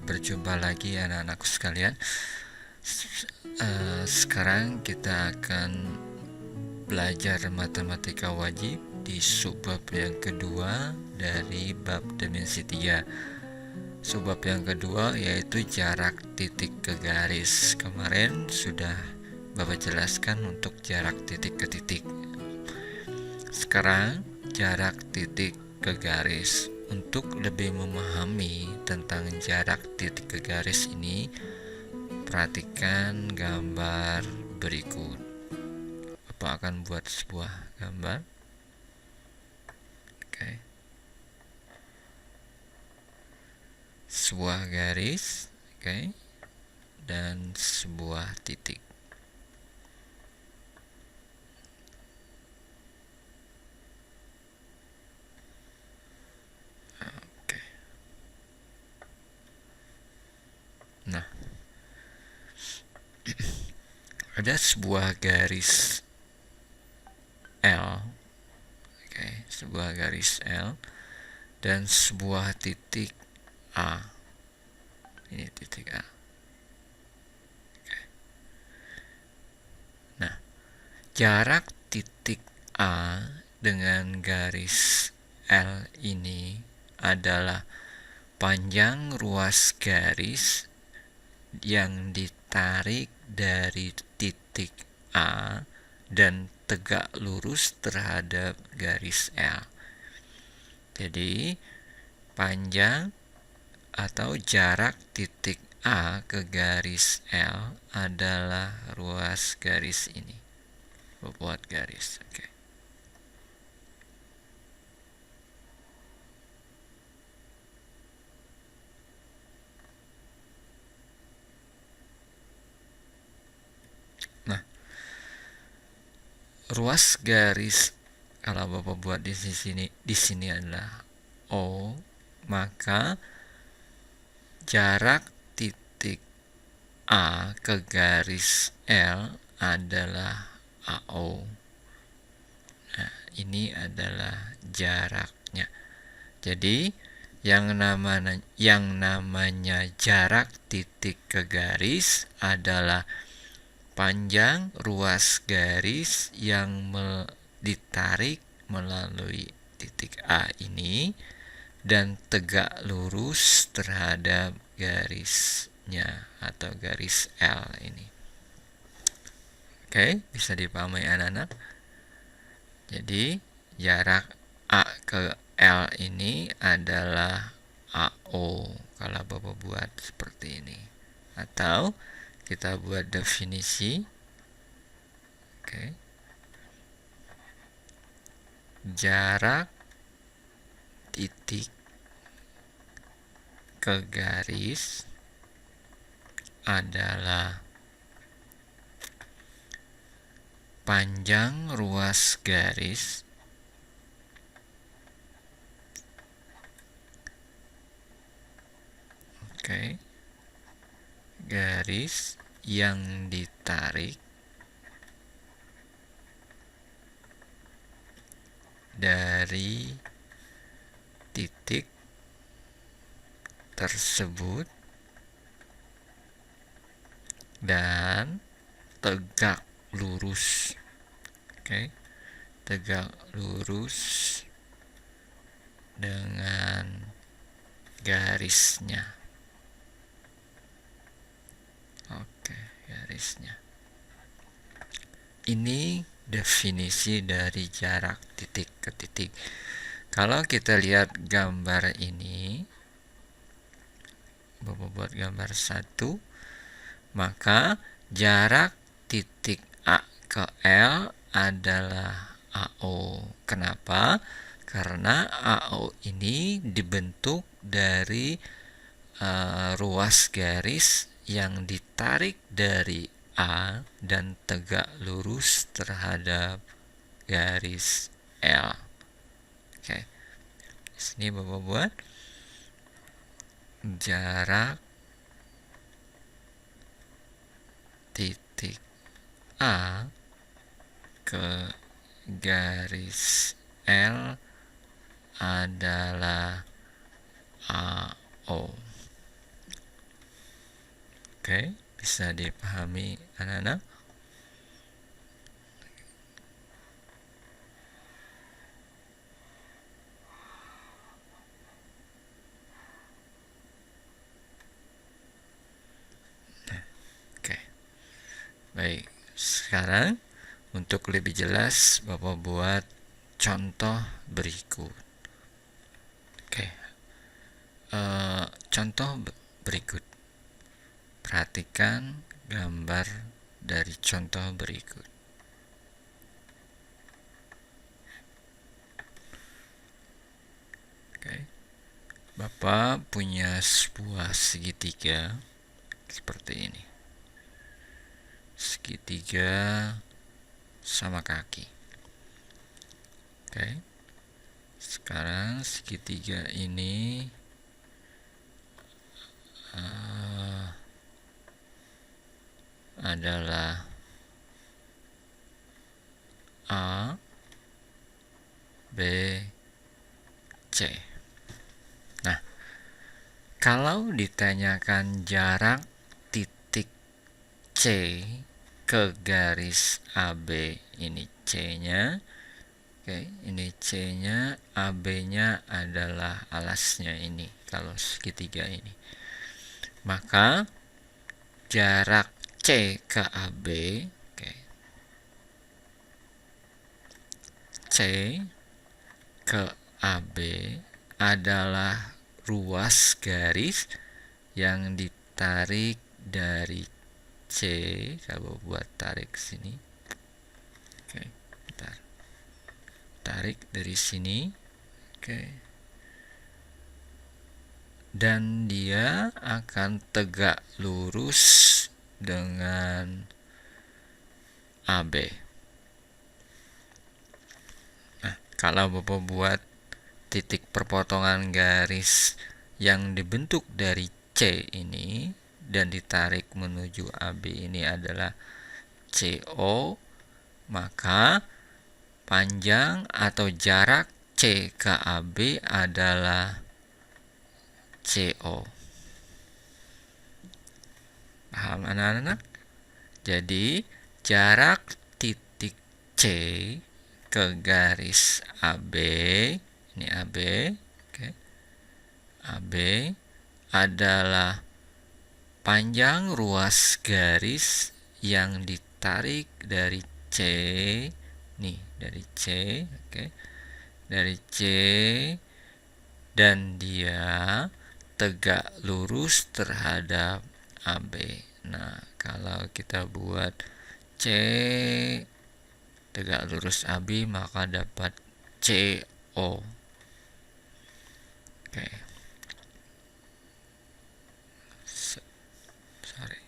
berjumpa lagi anak-anakku sekalian. Sekarang kita akan belajar matematika wajib di subbab yang kedua dari bab dimensi 3. Subbab yang kedua yaitu jarak titik ke garis. Kemarin sudah Bapak jelaskan untuk jarak titik ke titik. Sekarang jarak titik ke garis. Untuk lebih memahami tentang jarak titik ke garis ini, perhatikan gambar berikut. Bapak akan buat sebuah gambar. Oke. Sebuah garis, oke, dan sebuah titik. Oke. Nah, ada sebuah garis L, oke, sebuah garis L dan sebuah titik A. Ini titik A. Oke. Nah, jarak titik A dengan garis L ini adalah panjang ruas garis yang ditarik dari titik A dan tegak lurus terhadap garis L. Jadi, panjang atau jarak titik A ke garis L adalah ruas garis ini. Buat garis, oke. Nah, ruas garis kalau Bapak buat di sini adalah O, maka jarak titik A ke garis L adalah AO. Nah, ini adalah jaraknya. Jadi, yang namanya jarak titik ke garis adalah panjang ruas garis yang ditarik melalui titik A ini dan tegak lurus terhadap garisnya atau garis L ini. Oke, bisa dipahami anak-anak? Jadi, jarak A ke L ini adalah AO kalau Bapak buat seperti ini. Atau kita buat definisi. Oke. Jarak titik ke garis adalah panjang ruas garis garis yang ditarik dari titik tersebut dan tegak lurus. Tegak lurus dengan garisnya. Garisnya. Ini definisi dari jarak titik ke titik. Kalau kita lihat gambar ini, Bapak buat gambar 1, maka jarak titik A ke L adalah AO. Kenapa? Karena AO ini dibentuk dari ruas garis yang ditarik dari A dan tegak lurus terhadap garis L. Oke. Di sini Bapak buat jarak titik A ke garis L adalah AO. Oke, bisa dipahami anak-anak? Oke, baik. Sekarang untuk lebih jelas, Bapak buat contoh berikut. Oke, contoh berikut. Perhatikan gambar dari contoh berikut. Oke, Bapak punya sebuah segitiga seperti ini. Segitiga sama kaki. Oke, sekarang segitiga ini adalah A, B, C. Nah, kalau ditanyakan jarak titik C ke garis AB, ini C-nya. Oke, ini C-nya, AB-nya adalah alasnya ini, kalau segitiga ini. Maka jarak C ke AB, oke, C ke AB adalah ruas garis yang ditarik dari C. Kalau buat tarik sini, oke, bentar. Tarik dari sini, oke, dan dia akan tegak lurus dengan AB. Nah, kalau Bapak buat titik perpotongan garis yang dibentuk dari C ini dan ditarik menuju AB ini adalah CO, maka panjang atau jarak C ke AB adalah CO. Paham anak-anak? Jadi jarak titik C ke garis AB, ini AB, oke, AB adalah panjang ruas garis yang ditarik dari C, nih dari C, oke, dari C, dan dia tegak lurus terhadap AB. Nah, kalau kita buat C tegak lurus AB, maka dapat CO. Oke. Sorry.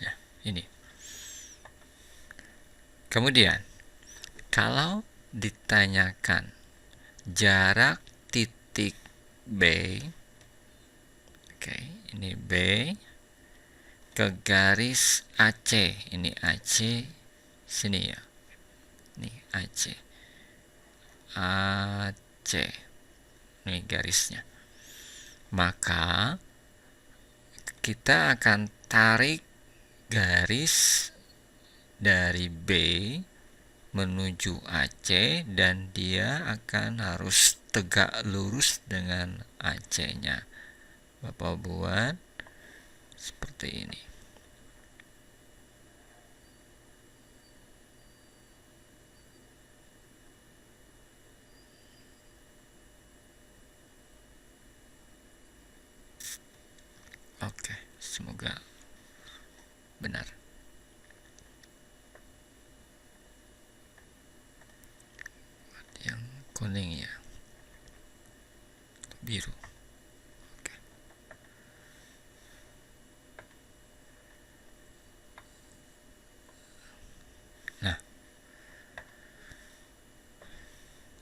Ya, ini. Kemudian, kalau ditanyakan jarak titik B, oke, ini B, ke garis AC, ini AC, sini ya, ini AC, AC, ini garisnya. Maka kita akan tarik garis dari B menuju AC dan dia akan harus tegak lurus dengan AC-nya. Bapak buat seperti ini. Oke, semoga benar. Yang kuning ya, biru. Oke. Nah,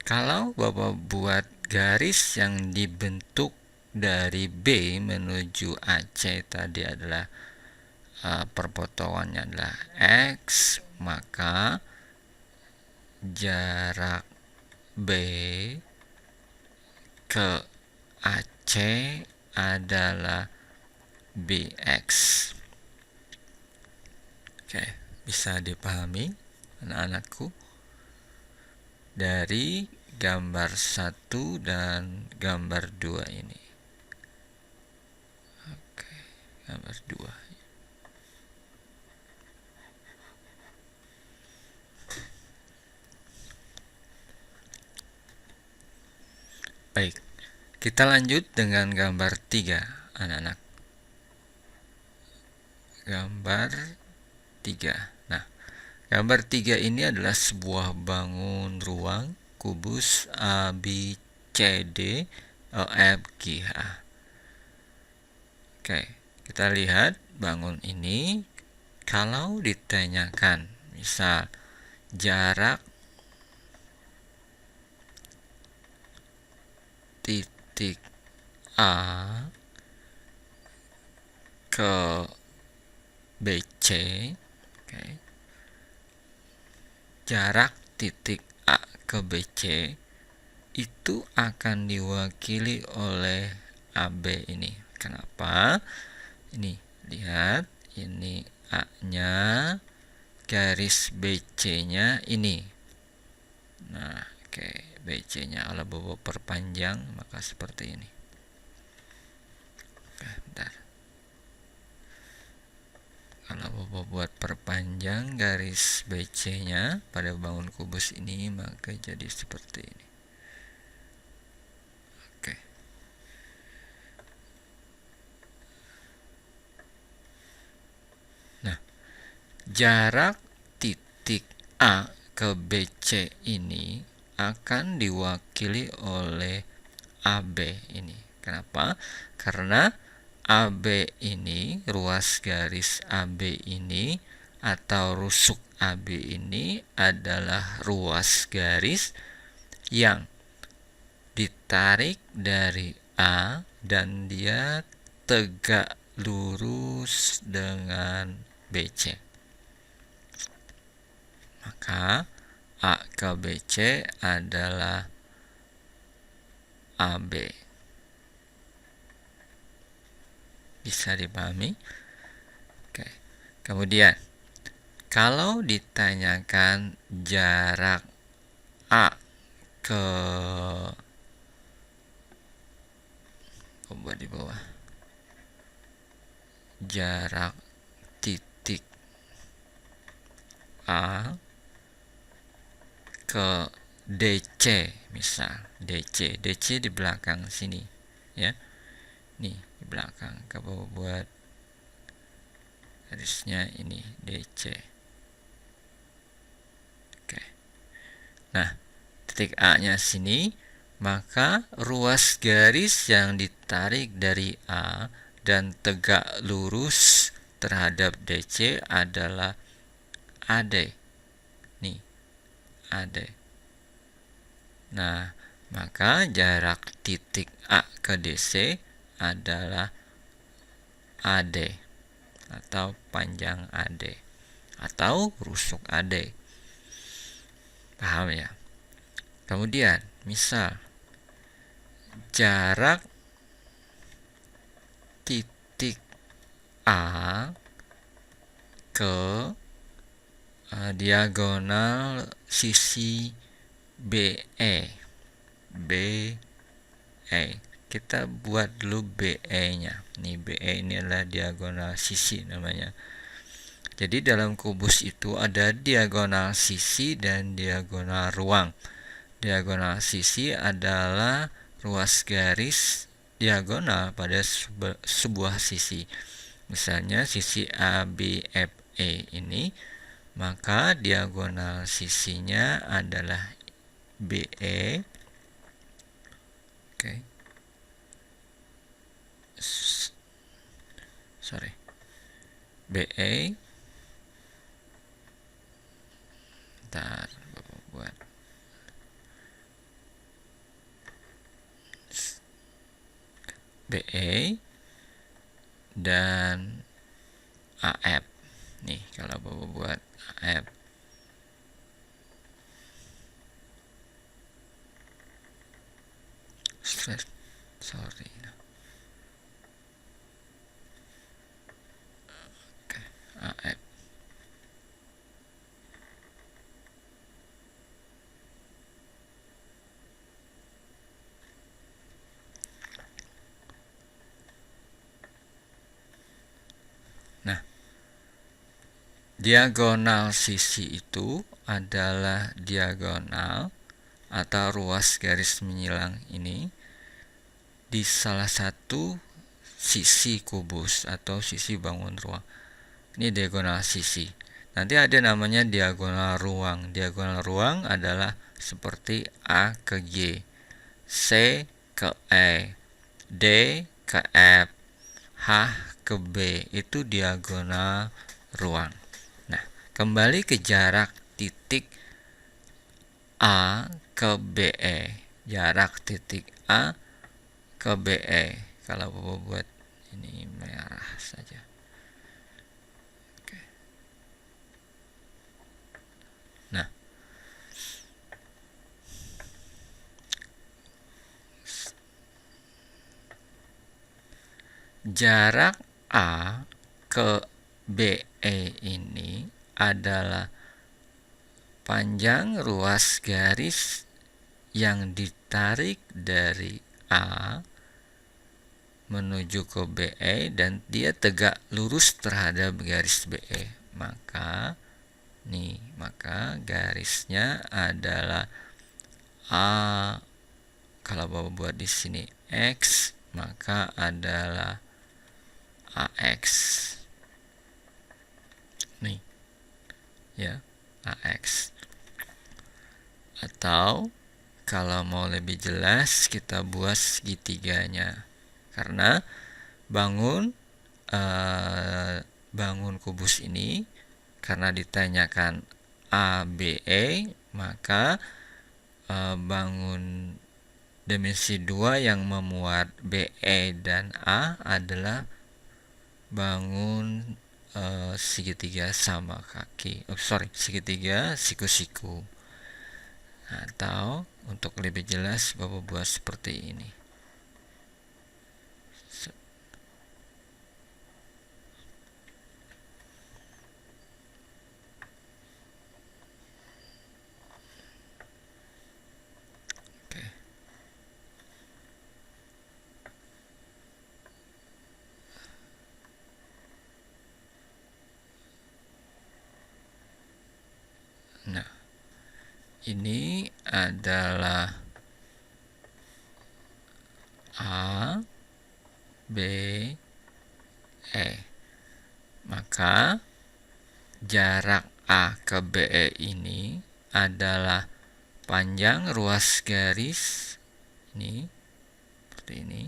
kalau Bapak buat garis yang dibentuk dari B menuju AC tadi adalah perpotongannya adalah X, maka jarak B ke AC adalah BX. Oke, bisa dipahami anak-anakku dari gambar 1 dan gambar 2 ini. Oke, gambar 2. Baik, kita lanjut dengan gambar 3, anak-anak. Gambar 3. Nah, gambar 3 ini adalah sebuah bangun ruang kubus A, B, C, D, E, F, G, H. Oke, kita lihat bangun ini. Kalau ditanyakan, misal jarak titik A ke BC, oke. Jarak titik A ke BC itu akan diwakili oleh AB ini. Kenapa? Ini, lihat, ini A-nya, garis BC-nya ini. Nah, oke, BC-nya kalau bawa perpanjang maka seperti ini. Oke, bentar. Kalau Bobo buat perpanjang garis BC-nya pada bangun kubus ini, maka jadi seperti ini. Oke. Nah, jarak titik A ke BC ini akan diwakili oleh AB ini. Kenapa? Karena AB ini, ruas garis AB ini atau rusuk AB ini adalah ruas garis yang ditarik dari A dan dia tegak lurus dengan BC. Maka A ke BC adalah AB. Bisa dipahami? Oke. Kemudian, kalau ditanyakan jarak A ke di bawah, jarak titik A ke DC, misal DC di belakang sini, ya. Nih, di belakang, kalau buat garisnya ini DC. Oke. Nah, titik A-nya sini, maka ruas garis yang ditarik dari A dan tegak lurus terhadap DC adalah AD. Nih, AD. Nah, maka jarak titik A ke DC adalah AD atau panjang AD atau rusuk AD. Paham ya? Kemudian, misal jarak titik A ke diagonal sisi BE. Kita buat dulu BE-nya. Nih, BE ini adalah diagonal sisi namanya. Jadi dalam kubus itu ada diagonal sisi dan diagonal ruang. Diagonal sisi adalah ruas garis diagonal pada sebuah sisi. Misalnya sisi ABFE ini, maka diagonal sisinya adalah BE. Oke. BE. Bentar, Bapak buat. BE dan AF. Nih, kalau Bapak buat AF. sorry. Oke, AF. Nah, diagonal sisi itu adalah diagonal atau ruas garis menyilang ini di salah satu sisi kubus atau sisi bangun ruang. Ini diagonal sisi. Nanti ada namanya diagonal ruang. Diagonal ruang adalah seperti A ke G, C ke E, D ke F, H ke B. Itu diagonal ruang. Nah, kembali ke jarak titik A ke BE. Jarak titik A ke BE. Kalau Bapak buat ini merah saja. Oke. Nah, jarak A ke BE ini adalah panjang ruas garis yang ditarik dari A menuju ke BE dan dia tegak lurus terhadap garis BE. Maka garisnya adalah A. Kalau Bapak buat di sini X, maka adalah AX. Nih. Ya, AX. Atau kalau mau lebih jelas kita buat segitiganya. Karena bangun kubus ini karena ditanyakan ABE, maka bangun dimensi 2 yang memuat BE dan A adalah bangun segitiga sama kaki. Segitiga siku-siku. Atau untuk lebih jelas Bapak buat seperti ini. Oke. Nah, ini adalah A, B, E. Maka jarak A ke BE ini adalah panjang ruas garis ini seperti ini.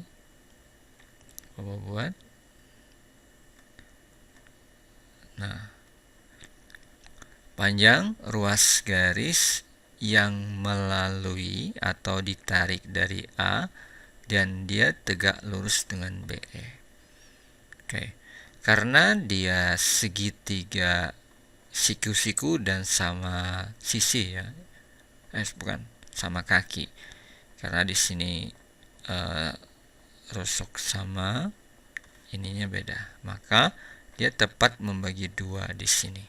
Coba buat. Nah, panjang ruas garis yang melalui atau ditarik dari A dan dia tegak lurus dengan BE. Oke. Karena dia segitiga siku-siku dan sama sisi ya. Bukan, sama kaki. Karena di sini rusuk sama, ininya beda. Maka dia tepat membagi dua di sini.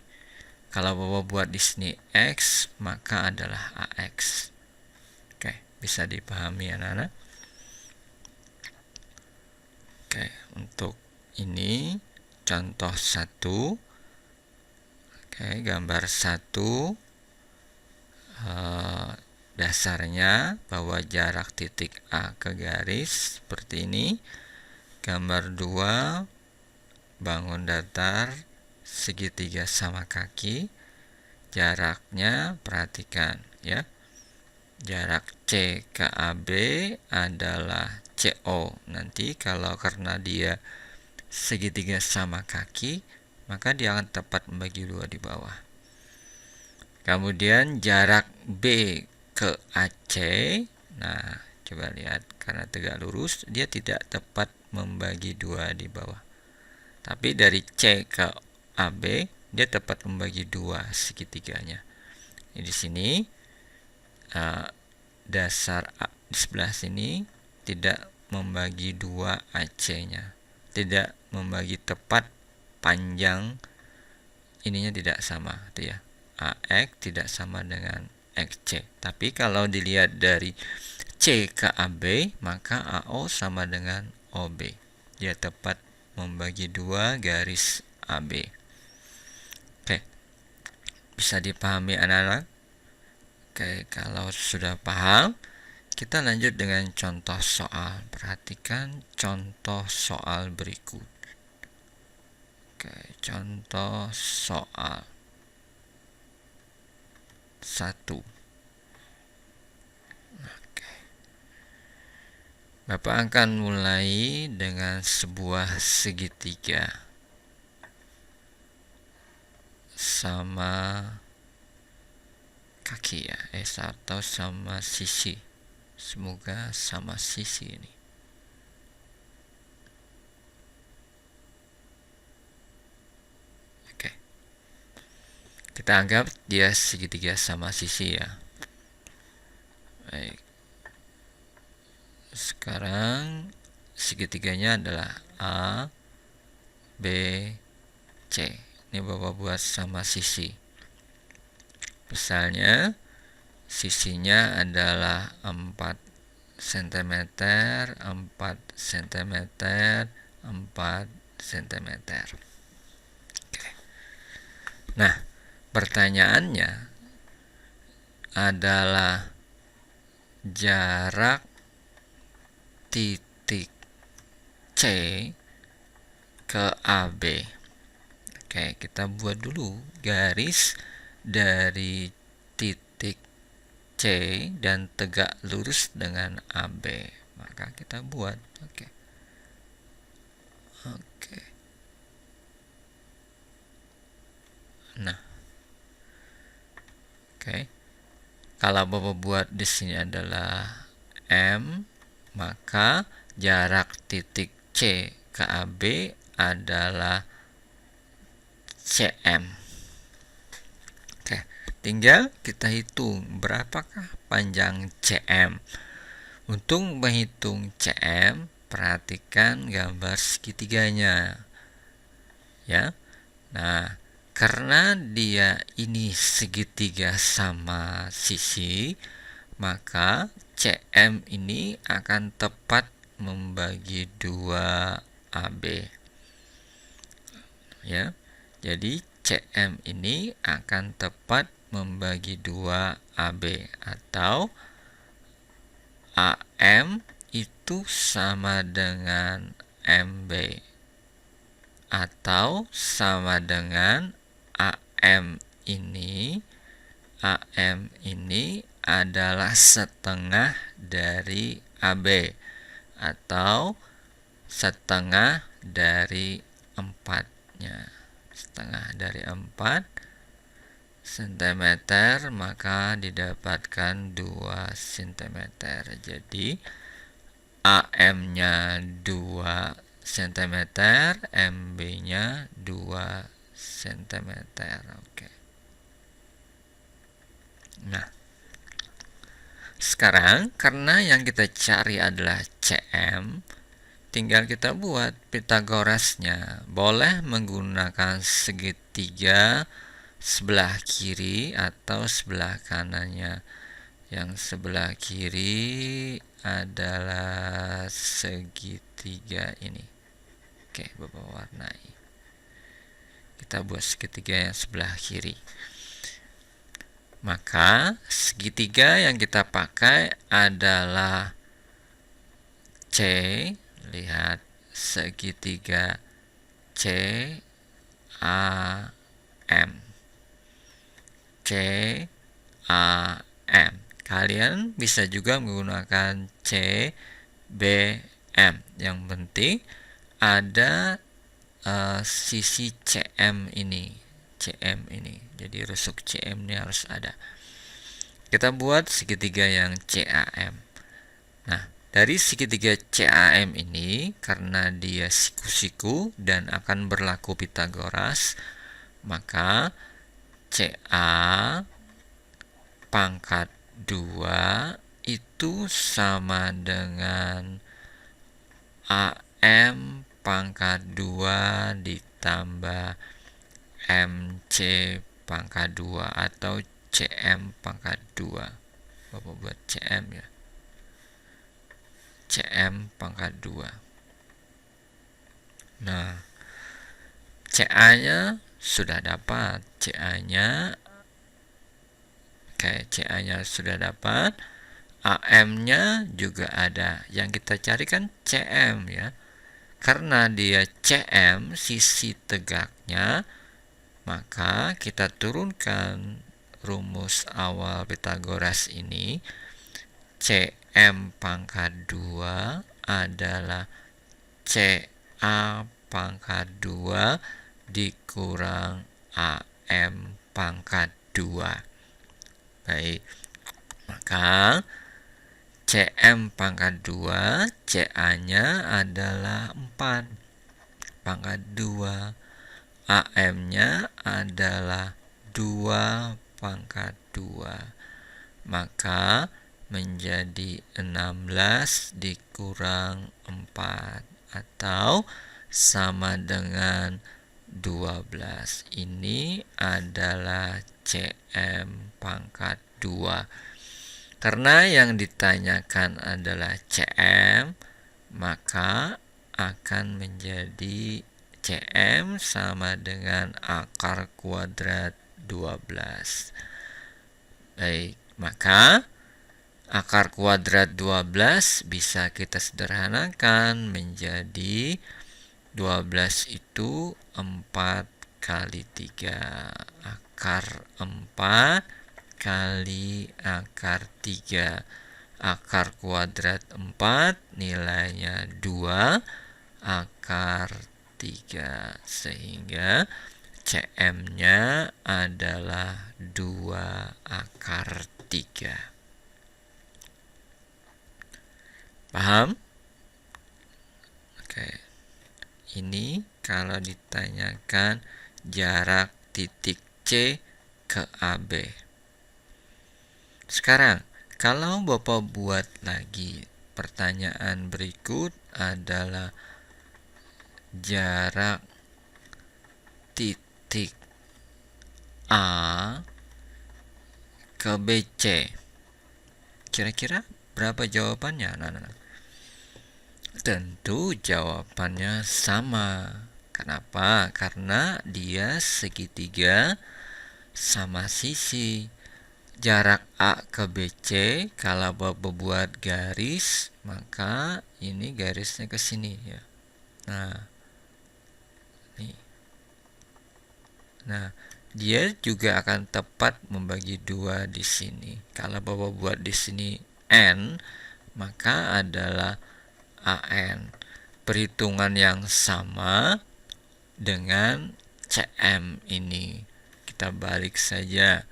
Kalau Bapak buat di sini X, maka adalah AX. Oke, bisa dipahami anak-anak? Oke, untuk ini contoh 1. Oke, gambar 1. Dasarnya bahwa jarak titik A ke garis seperti ini. Gambar 2, bangun datar segitiga sama kaki. Jaraknya perhatikan ya. Jarak C ke AB adalah CO. Nanti kalau karena dia segitiga sama kaki, maka dia akan tepat membagi dua di bawah. Kemudian jarak B ke AC, nah coba lihat, karena tegak lurus dia tidak tepat membagi dua di bawah. Tapi dari C ke AB dia tepat membagi dua segitiganya. Di sini dasar A di sebelah sini tidak membagi dua AC-nya, tidak membagi tepat panjang ininya tidak sama, gitu ya. AX tidak sama dengan XC. Tapi kalau dilihat dari C ke AB, maka AO sama dengan OB. Dia tepat membagi dua garis AB. Oke, bisa dipahami anak-anak? Oke, kalau sudah paham, kita lanjut dengan contoh soal. Perhatikan contoh soal berikut. Oke, contoh soal 1. Oke. Bapak akan mulai dengan sebuah segitiga sama kaki ya, atau sama sisi. Semoga sama sisi ini. Oke. Kita anggap dia segitiga sama sisi ya. Baik. Sekarang segitiganya adalah A, B, C. Ini Bapak buat sama sisi. Misalnya sisinya adalah 4 cm, 4 cm, 4 cm. Oke. Nah, pertanyaannya adalah jarak titik C ke AB. Oke, kita buat dulu garis dari titik C dan tegak lurus dengan AB. Maka kita buat. Oke. Nah. Oke. Kalau Bapak buat di sini adalah M, maka jarak titik C ke AB adalah CM. Oke, tinggal kita hitung berapakah panjang CM. Untuk menghitung CM, perhatikan gambar segitiganya. Ya. Nah, karena dia ini segitiga sama sisi, maka CM ini akan tepat membagi dua AB. Ya. Jadi CM ini akan tepat membagi dua AB, atau AM itu sama dengan MB, atau sama dengan AM ini adalah setengah dari AB, atau setengah dari 4-nya. Setengah dari 4 cm, maka didapatkan 2 cm. Jadi AM-nya 2 cm, MB-nya 2 cm. Oke. Nah, sekarang karena yang kita cari adalah CM, tinggal kita buat Pitagorasnya. Boleh menggunakan segitiga sebelah kiri atau sebelah kanannya. Yang sebelah kiri adalah segitiga ini. Oke, Bapak warnai. Kita buat segitiga yang sebelah kiri. Maka segitiga yang kita pakai adalah C. Lihat, segitiga C A M. C A M. Kalian bisa juga menggunakan C B M. Yang penting ada sisi CM ini. CM ini. Jadi rusuk CM ini harus ada. Kita buat segitiga yang CAM. Nah, dari segitiga CAM ini, karena dia siku-siku dan akan berlaku Pitagoras, maka CA pangkat 2 itu sama dengan AM pangkat 2 ditambah MC pangkat 2 atau CM pangkat 2. Bapak buat CM ya. CM pangkat 2. Nah, CA-nya sudah dapat. CA-nya sudah dapat. AM-nya juga ada. Yang kita cari kan CM ya. Karena dia CM, sisi tegaknya, maka kita turunkan rumus awal Pythagoras ini. CM pangkat 2 adalah CA pangkat 2 dikurang AM pangkat 2. Baik, maka CM pangkat 2, CA-nya adalah 4 pangkat 2. AM-nya adalah 2 pangkat 2. Maka menjadi 16 dikurang 4 atau sama dengan 12. Ini adalah CM pangkat 2. Karena yang ditanyakan adalah CM, maka akan menjadi CM sama dengan akar kuadrat 12. Baik, maka akar kuadrat 12 bisa kita sederhanakan menjadi 12 itu 4 kali 3. Akar 4 kali akar 3. Akar kuadrat 4 nilainya 2 akar 3. Sehingga CM-nya adalah 2 akar 3. Paham? Oke. Ini kalau ditanyakan jarak titik C ke AB. Sekarang, kalau Bapak buat lagi, pertanyaan berikut adalah jarak titik A ke BC. Kira-kira berapa jawabannya? Nah. Tentu jawabannya sama. Kenapa? Karena dia segitiga sama sisi. Jarak A ke BC, kalau Bapak buat garis, maka ini garisnya ke sini ya. Nah, dia juga akan tepat membagi 2 di sini. Kalau Bapak buat di sini N, maka adalah AN. Perhitungan yang sama dengan CM ini. Kita balik saja.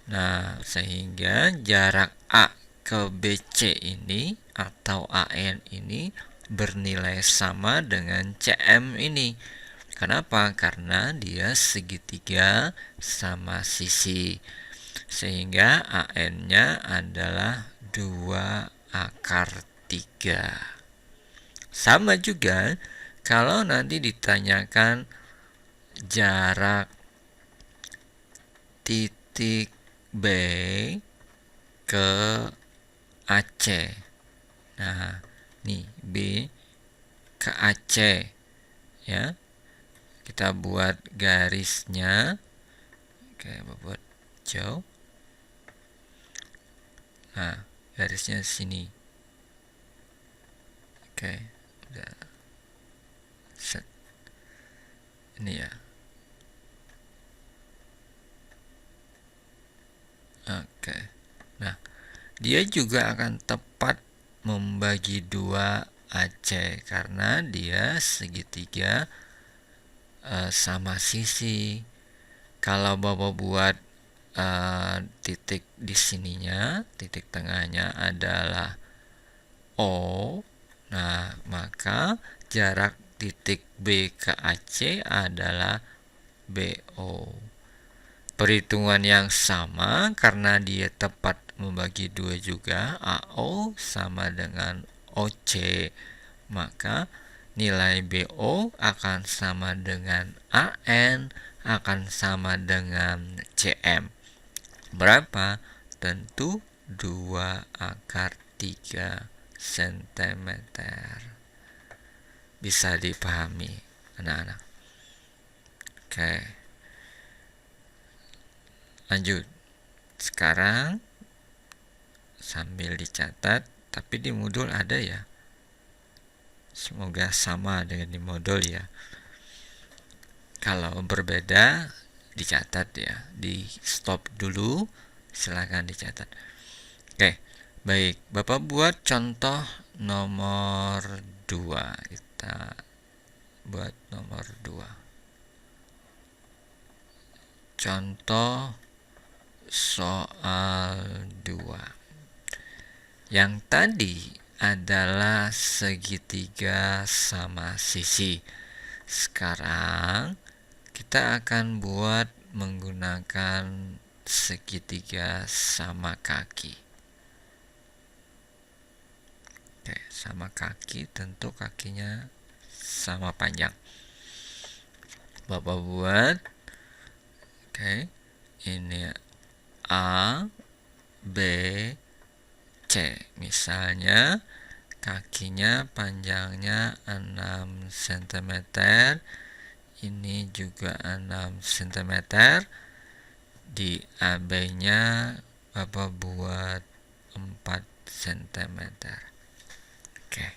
Nah, sehingga jarak A ke BC ini atau AN ini bernilai sama dengan CM ini. Kenapa? Karena dia segitiga sama sisi. Sehingga AN-nya adalah 2 akar 3. Sama juga kalau nanti ditanyakan jarak titik B ke AC. Nah, nih B ke AC ya. Kita buat garisnya. Oke, buat jauh. Nah, garisnya sini. Oke, udah set. Ini ya. Oke. Nah, dia juga akan tepat membagi 2 AC karena dia segitiga sama sisi. Kalau Bapak buat titik di sininya, titik tengahnya adalah O. Nah, maka jarak titik B ke AC adalah BO. Perhitungan yang sama karena dia tepat membagi 2 juga, AO sama dengan OC, maka nilai BO akan sama dengan AN akan sama dengan CM. Berapa? Tentu 2/3 cm. Bisa dipahami anak-anak? Oke, lanjut. Sekarang sambil dicatat, tapi di modul ada ya. Semoga sama dengan di modul ya. Kalau berbeda dicatat ya, di stop dulu, silakan dicatat. Oke, baik. Bapak buat contoh nomor 2. Kita buat nomor 2. Contoh soal 2. Yang tadi adalah segitiga sama sisi. Sekarang kita akan buat menggunakan segitiga sama kaki. Oke, sama kaki, tentu kakinya sama panjang. Bapak buat. Oke, ini A, B, C. Misalnya kakinya panjangnya 6 cm, ini juga 6 cm. Di AB-nya Bapak buat 4 cm. Oke.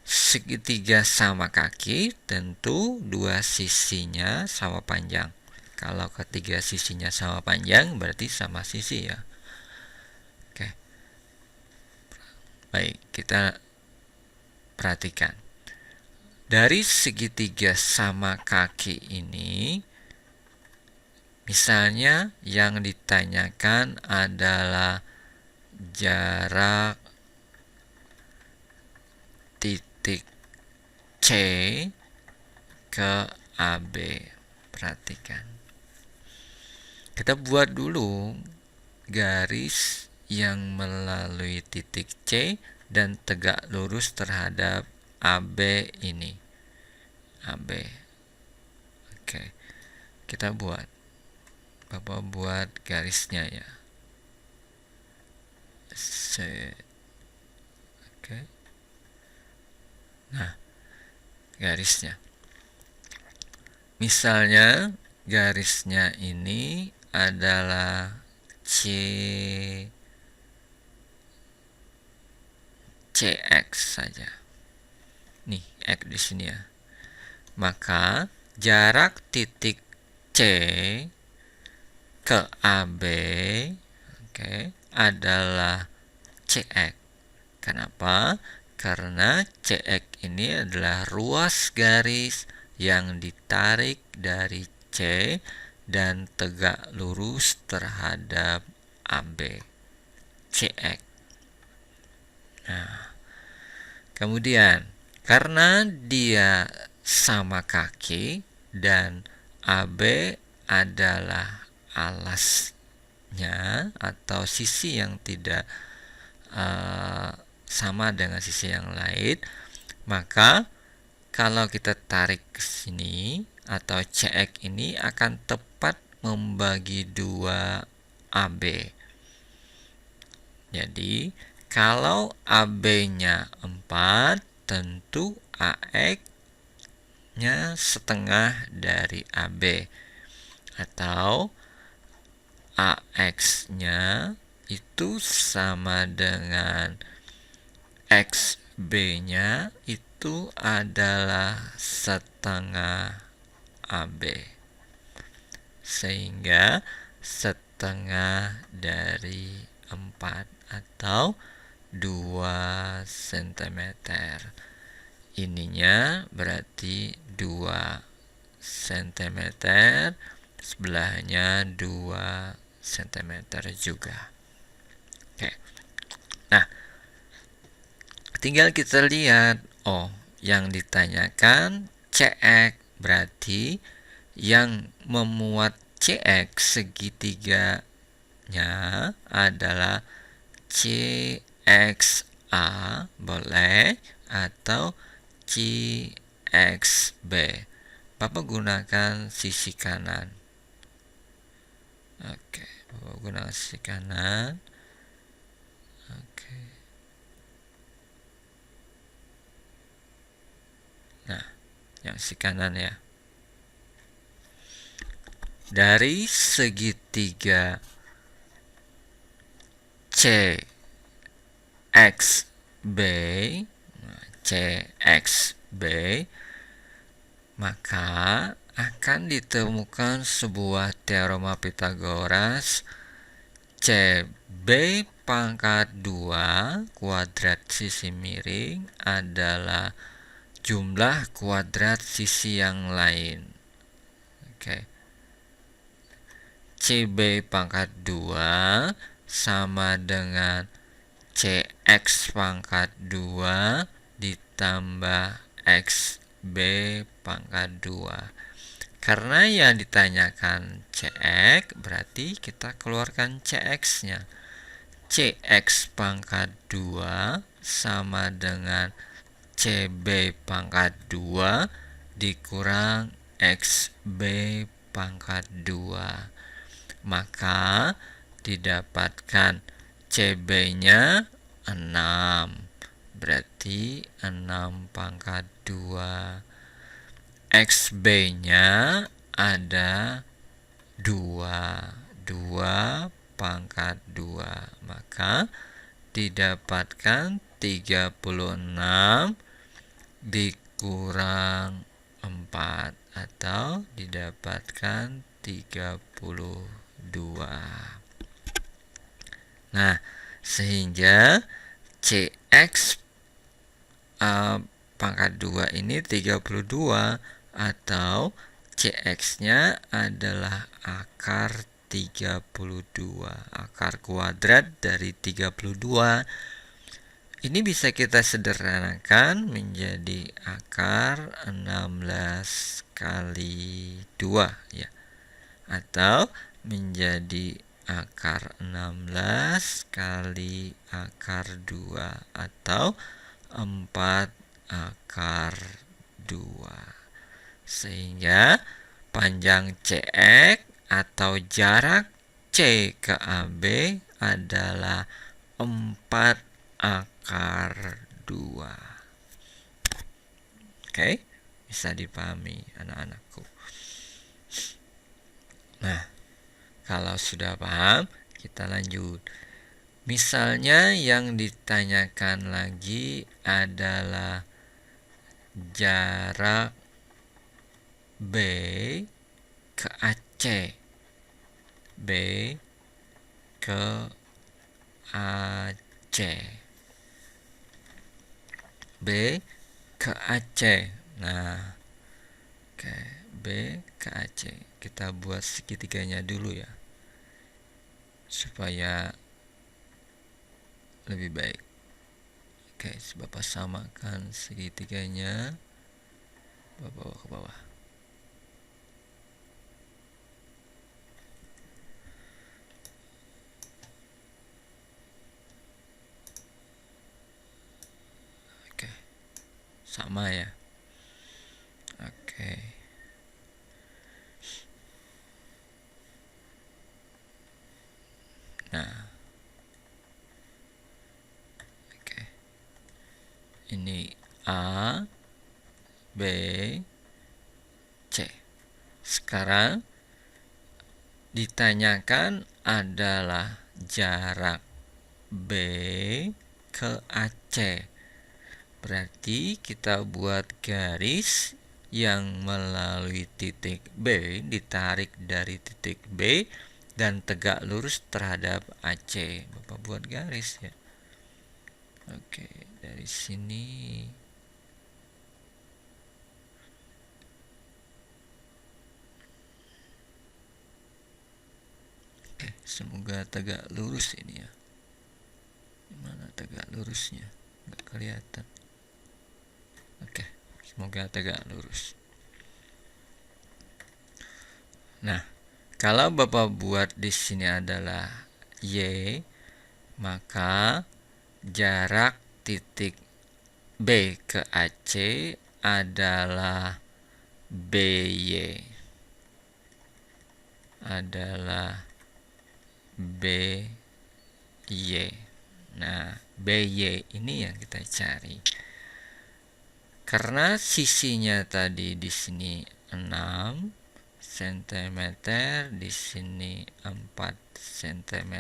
Segitiga sama kaki, tentu 2 sisinya sama panjang. Kalau ketiga sisinya sama panjang, berarti sama sisi ya. Oke. Baik, kita perhatikan. Dari segitiga sama kaki ini, misalnya yang ditanyakan adalah jarak titik C ke AB. Perhatikan. Kita buat dulu garis yang melalui titik C dan tegak lurus terhadap AB ini. AB. Oke. Kita buat. Bapak buat garisnya ya. C. Oke. Nah, garisnya. Misalnya garisnya ini adalah CX saja. Nih, X di sini ya. Maka jarak titik C ke AB, oke, adalah CX. Kenapa? Karena CX ini adalah ruas garis yang ditarik dari C dan tegak lurus terhadap AB. CX. Nah, kemudian karena dia sama kaki dan AB adalah alasnya atau sisi yang tidak sama dengan sisi yang lain, maka kalau kita tarik ke sini atau CX ini akan tepat membagi 2 AB. Jadi kalau AB-nya 4, tentu AX-nya setengah dari AB. Atau AX-nya itu sama dengan XB-nya itu adalah setengah AB. Sehingga setengah dari 4 atau 2 cm. Ininya berarti 2 cm, sebelahnya 2 cm juga. Oke. Nah, tinggal kita lihat, oh, yang ditanyakan CX, berarti yang memuat CX segitiga C-nya adalah CXA, boleh, atau CXB. Bapak gunakan sisi kanan. Oke, Bapak gunakan sisi kanan. Oke. Nah, yang sisi kanan ya. Dari segitiga CXB, CXB, maka akan ditemukan sebuah teorema Pythagoras CB pangkat 2 kuadrat sisi miring adalah jumlah kuadrat sisi yang lain. Oke. CB pangkat 2 sama dengan CX pangkat 2 ditambah XB pangkat 2. Karena yang ditanyakan CX, berarti kita keluarkan CX-nya. CX pangkat 2 sama dengan CB pangkat 2 dikurang XB pangkat 2. Maka didapatkan CB-nya 6. Berarti 6 pangkat 2. XB-nya ada 2. 2 pangkat 2. Maka didapatkan 36 dikurang 4 atau didapatkan 32. Nah, sehingga CX pangkat 2 ini 32 atau CX-nya adalah akar 32, akar kuadrat dari 32. Ini bisa kita sederhanakan menjadi akar 16 kali 2 ya. Atau menjadi akar 16 kali akar 2 atau 4 akar 2. Sehingga panjang CX atau jarak C ke AB adalah 4 akar 2. Oke, bisa dipahami anak-anakku. Nah, kalau sudah paham, kita lanjut. Misalnya yang ditanyakan lagi adalah jarak B ke AC. B ke AC. B ke AC. Nah, oke, B ke AC. Kita buat segitiganya dulu ya, supaya lebih baik. Oke, Bapak samakan segitiganya, Bapak bawa ke bawah. Oke, sama ya. Oke. Nah, oke. Ini A, B, C. Sekarang ditanyakan adalah jarak B ke AC. Berarti kita buat garis yang melalui titik B, ditarik dari titik B dan tegak lurus terhadap AC. Bapak buat garis ya. Oke, dari sini. Oke, semoga tegak lurus ini ya. Gimana tegak lurusnya? Nggak kelihatan. Oke, semoga tegak lurus. Nah, kalau Bapak buat di sini adalah Y, maka jarak titik B ke AC adalah BY. Nah, BY ini yang kita cari. Karena sisinya tadi di sini 6 cm, di sini 4 cm,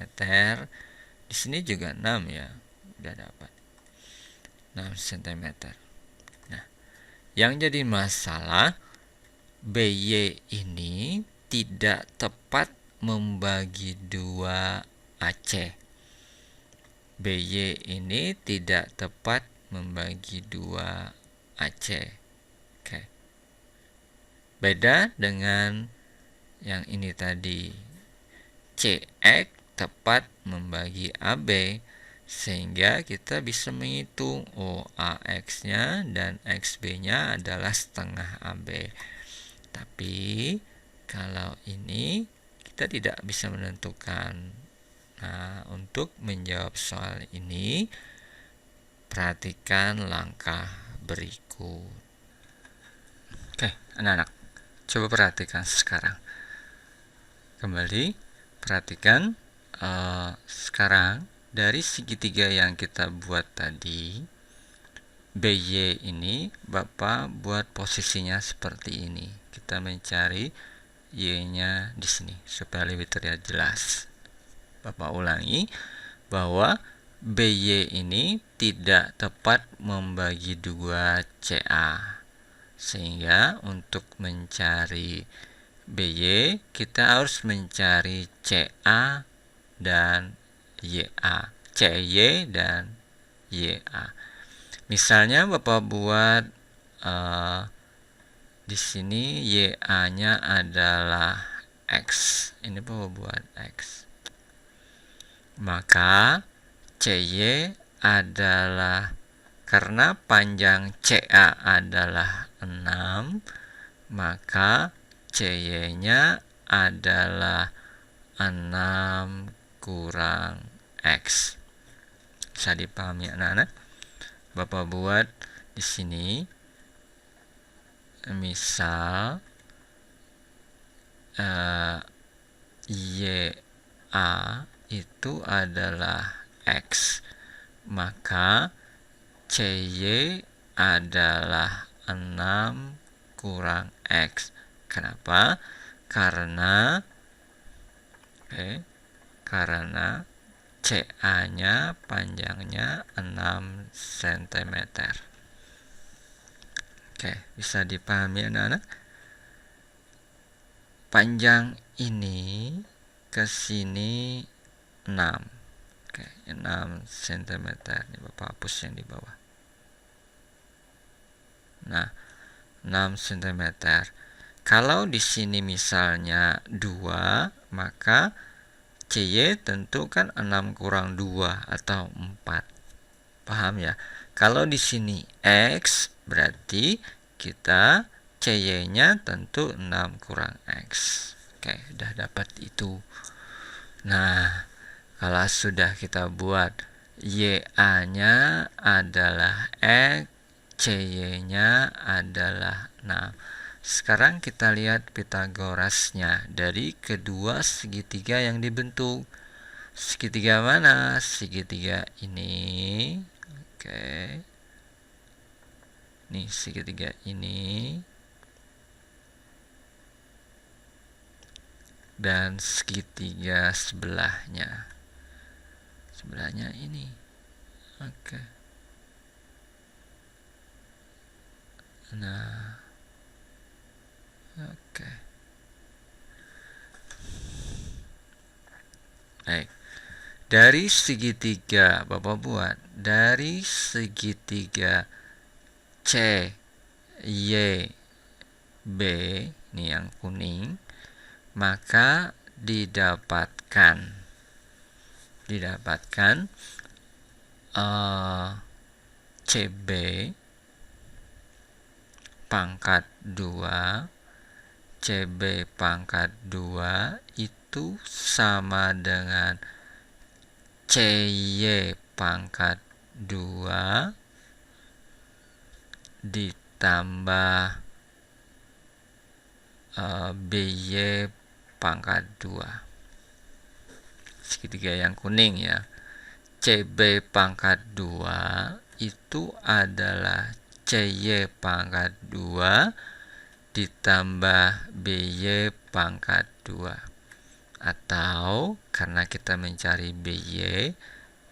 di sini juga 6 ya. Udah dapat 6 cm. Nah, yang jadi masalah BY ini tidak tepat membagi 2 AC. BY ini tidak tepat membagi 2 AC. Oke. Beda dengan yang ini tadi. CX tepat membagi AB, sehingga kita bisa menghitung AX-nya dan XB-nya adalah setengah AB. Tapi kalau ini kita tidak bisa menentukan. Nah, untuk menjawab soal ini, perhatikan langkah berikut. Oke, anak-anak, coba perhatikan sekarang. Kembali, perhatikan sekarang dari segitiga yang kita buat tadi, BY ini Bapak buat posisinya seperti ini. Kita mencari Y-nya di sini supaya lebih terlihat jelas. Bapak ulangi bahwa BY ini tidak tepat membagi 2 CA. Sehingga untuk mencari BY kita harus mencari CA dan YA. CY dan YA. Misalnya Bapak buat di sini YA-nya adalah X. Ini Bapak buat X. Maka CY adalah, karena panjang CA adalah 6, maka CY-nya adalah 6 kurang X. Bisa dipahami anak-anak? Bapak buat di sini misal YA itu adalah X, maka CY adalah 6 kurang X. Kenapa? Karena CA-nya panjangnya 6 cm. Oke, bisa dipahami anak-anak? Panjang ini ke sini 6. Oke, 6 cm. Ini Bapak hapus yang di bawah. Nah, 6 cm. Kalau di sini misalnya 2, maka CY tentu kan 6 kurang 2 atau 4. Paham ya? Kalau di sini X, berarti kita CY-nya tentu 6 kurang X. Oke, udah dapat itu. Nah, kalau sudah kita buat YA-nya adalah X, CY-nya adalah 6. Sekarang kita lihat Pitagorasnya dari kedua segitiga yang dibentuk. Segitiga mana? Segitiga ini. Oke. Nih, segitiga ini. Dan segitiga sebelahnya. Sebelahnya ini. Oke. Nah. Oke. Baik. Dari segitiga Bapak buat dari segitiga C Y B, ini yang kuning, maka didapatkan CB pangkat 2 CB pangkat 2 itu sama dengan CY pangkat 2 ditambah BY pangkat 2. Segitiga yang kuning ya. CB pangkat 2 itu adalah CY pangkat 2 ditambah BY pangkat 2. Atau karena kita mencari BY,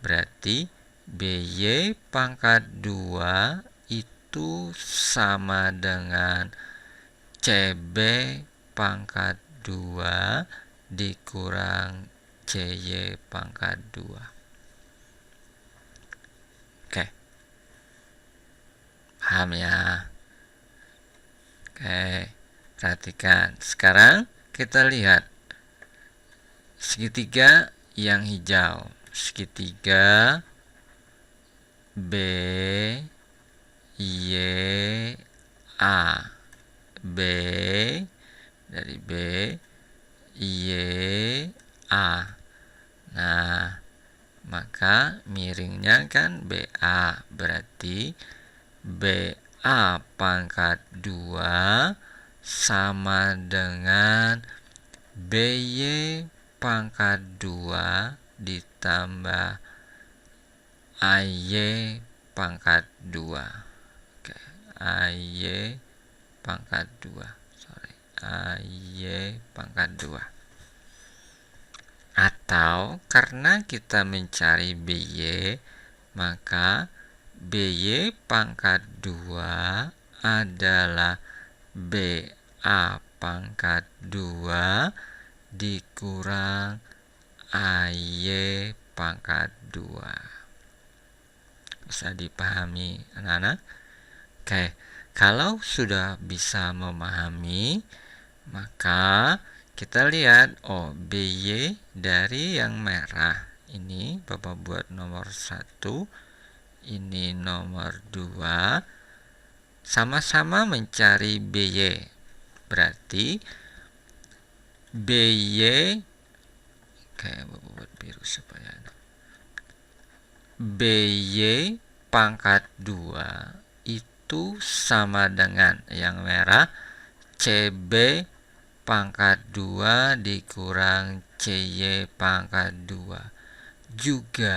berarti BY pangkat 2 itu sama dengan CB pangkat 2 dikurang CY pangkat 2. Oke. Paham ya? Oke. Perhatikan. Sekarang kita lihat segitiga yang hijau. Segitiga B Y A. B dari B Y A. Nah, maka miringnya kan BA, berarti BA pangkat 2 sama dengan BY pangkat 2 ditambah AY pangkat 2. Oke, AY pangkat 2. AY pangkat 2. Atau karena kita mencari BY, maka BY pangkat 2 adalah BA pangkat 2 dikurang AY pangkat 2. Bisa dipahami anak-anak? Oke, kalau sudah bisa memahami, maka kita lihat, BY dari yang merah ini Bapak buat nomor 1, ini nomor 2, sama-sama mencari BY. Berarti BY, oke, Bapak buat biru supaya BY pangkat 2 itu sama dengan yang merah CB pangkat 2 dikurang CY pangkat 2. Juga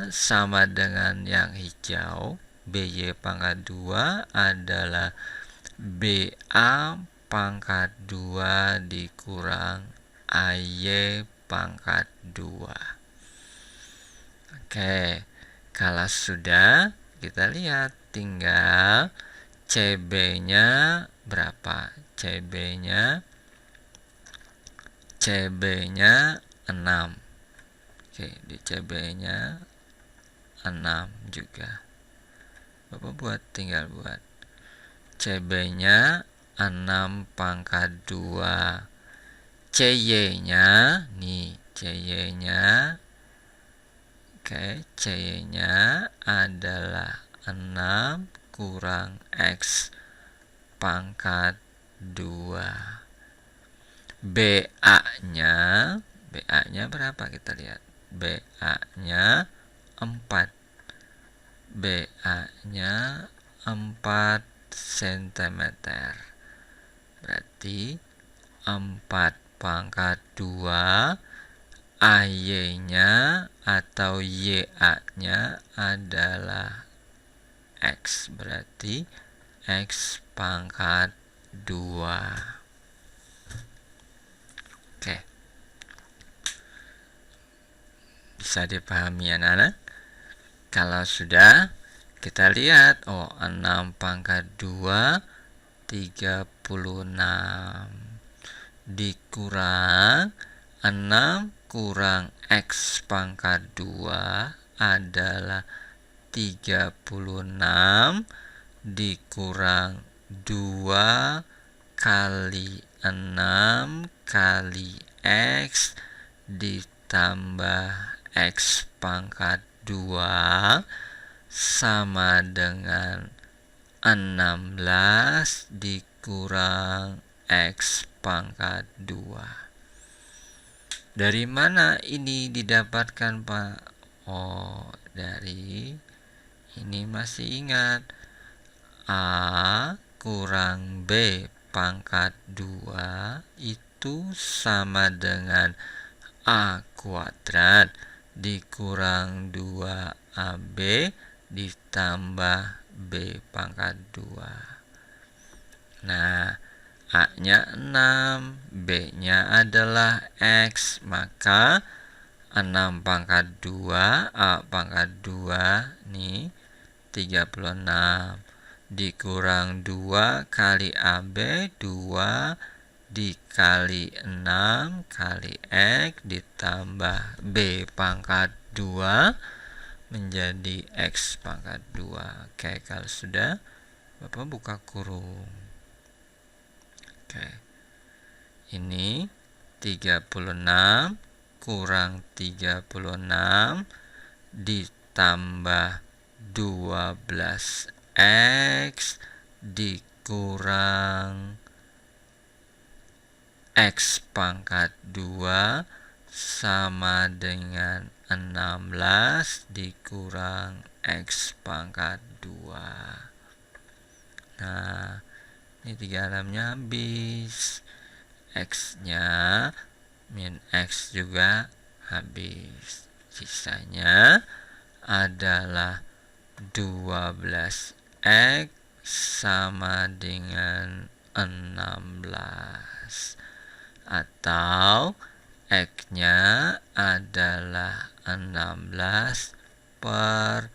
sama dengan yang hijau, BY pangkat 2 adalah BA pangkat 2 dikurang AY pangkat 2. Oke, kalau sudah, kita lihat tinggal CB-nya berapa? CB-nya 6. Oke, di CB-nya 6 juga. Bapak tinggal buat CB-nya 6 pangkat 2. CY-nya nih, CY-nya CY-nya adalah 6 kurang X pangkat 2. BA-nya berapa kita lihat? BA-nya 4. BA-nya 4 cm. Berarti 4 pangkat 2. AY-nya atau YA-nya adalah X. Berarti X pangkat 2. Oke. Bisa dipahami anak-anak? Kalau sudah, kita lihat, 6 pangkat 2, 36. Dikurang 6 kurang X pangkat 2 adalah 36 dikurang 2 kali 6 kali X ditambah X pangkat 2 sama dengan 16 dikurang X pangkat 2. Dari mana ini didapatkan, Pak? Oh, dari ini masih ingat. A kurang B pangkat 2 itu sama dengan A kuadrat dikurang 2AB ditambah B pangkat 2. Nah, A-nya 6, B-nya adalah X, maka 6 pangkat 2, A pangkat 2, nih 36, dikurang 2 kali AB, 2 dikali 6 kali X ditambah B pangkat 2 menjadi X pangkat 2. Oke, kalau sudah, Bapak buka kurung. Oke, ini 36 kurang 36 ditambah 12X dikurang X pangkat 2 sama dengan 16 dikurang X pangkat 2. Nah, ini 36-nya habis. X-nya min X juga habis. Sisanya adalah 12X sama dengan 16. Atau X-nya adalah 16 per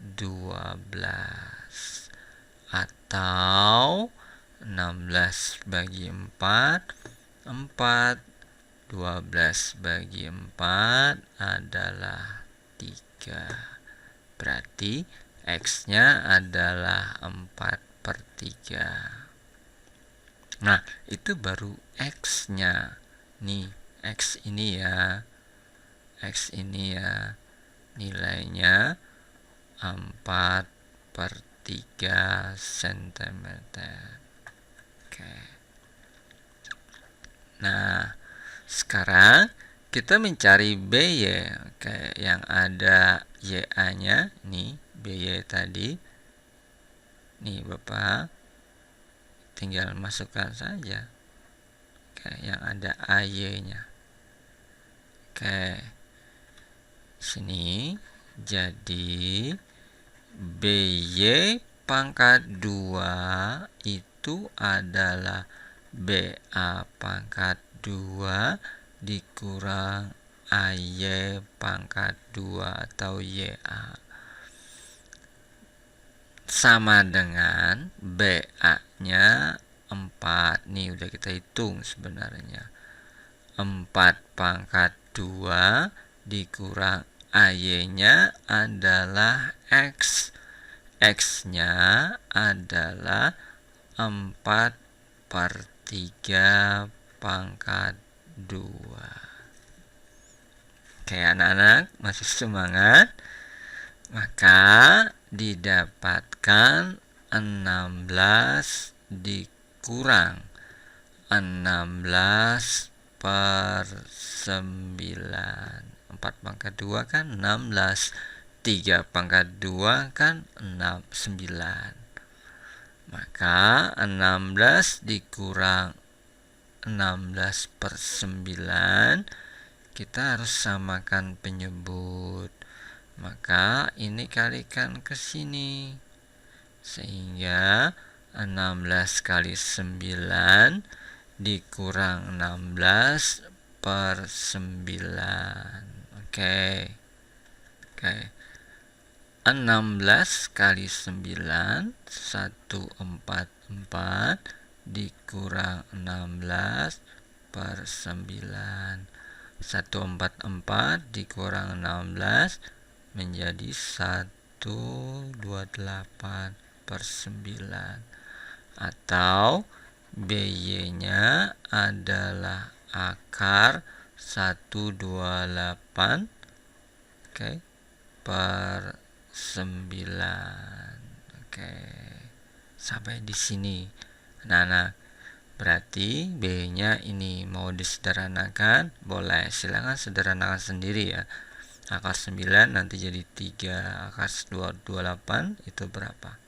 12. Atau 16 bagi 4, 4. 12 bagi 4 adalah 3. Berarti X-nya adalah 4/3. Nah, itu baru X-nya. Nih, X ini ya. X ini ya. Nilainya 4/3 cm. Oke. Nah, sekarang kita mencari BY. Oke, yang ada YA-nya nih, BY tadi. Nih, Bapak tinggal masukkan saja. Oke, yang ada AY-nya. Oke. Sini jadi BY pangkat 2 itu adalah BA pangkat 2 dikurang AY pangkat 2 atau YA sama dengan BA-nya 4. Nih udah kita hitung sebenarnya. 4 pangkat 2 dikurang AY-nya adalah X. X-nya adalah 4/3 pangkat 2. Oke, anak-anak masih semangat? Maka didapatkan 16 dikurang 16 per 9. 4 pangkat 2 kan 16. 3 pangkat 2 kan 9. Maka 16 dikurang 16/9, kita harus samakan penyebut. Maka ini kalikan ke sini. Sehingga 16 kali 9 dikurang 16/9. Oke. 16 kali 9 144 dikurang 16/9. 144 dikurang 16 menjadi 128/9. Atau BY-nya adalah akar 128 per 9. Sampai di sini. Nah, berarti B-nya ini mau disederhanakan, boleh, silakan sederhanakan sendiri ya. Akar 9 nanti jadi 3, akar 28 itu berapa?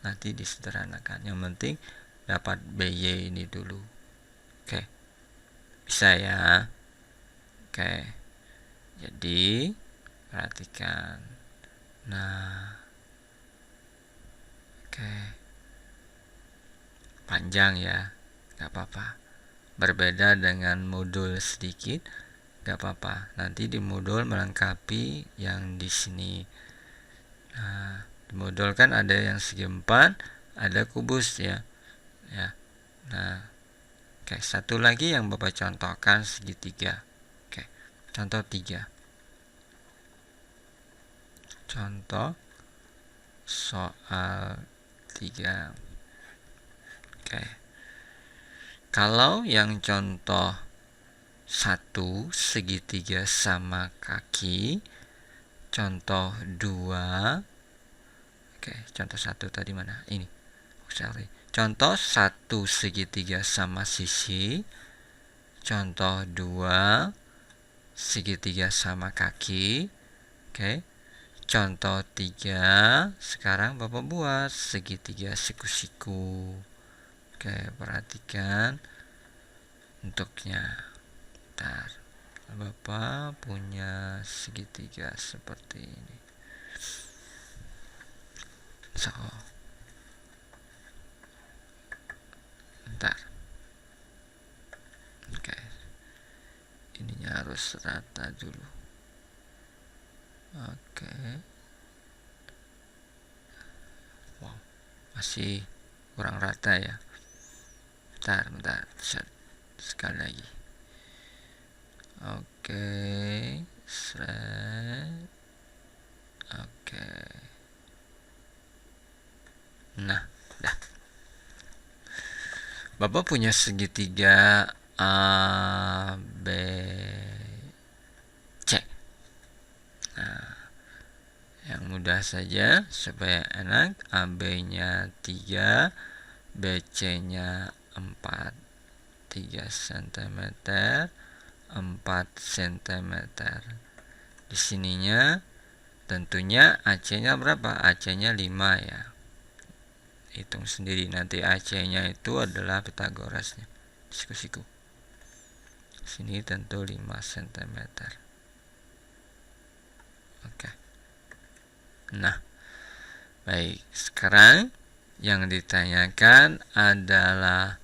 Nanti disederhanakan. Yang penting dapat BY ini dulu. Oke. Bisa ya? Oke. Jadi perhatikan. Nah. Oke. Panjang ya. Gak apa-apa. Berbeda dengan modul sedikit, gak apa-apa. Nanti di modul melengkapi yang di sini. Nah, di modul kan ada yang segi 4, ada kubus ya. Nah, oke, satu lagi yang Bapak contohkan segitiga. Oke, contoh 3. Contoh soal 3. Oke. Kalau yang contoh 1 segitiga sama kaki, contoh 2. Oke, contoh 1 tadi mana? Ini. Sorry. Contoh 1 segitiga sama sisi, contoh 2 segitiga sama kaki. Oke. Contoh 3, sekarang Bapak buat segitiga siku-siku. Oke, perhatikan bentuknya. Bentar. Bapak punya segitiga seperti ini. So, bentar. Oke. Ininya harus rata dulu. Oke. Wow, masih kurang rata ya. Bentar. Sekali lagi. Oke. Oke. Nah, dah. Bapak punya segitiga A, B, C. Nah, yang mudah saja supaya enak, AB-nya 3, BC-nya 4. 3 cm, 4 cm. Di sininya tentunya AC-nya berapa? AC-nya 5 ya. Hitung sendiri, nanti AC-nya itu adalah Pitagorasnya. Siku-siku. Sini tentu 5 cm. Oke. Nah, baik. Sekarang yang ditanyakan adalah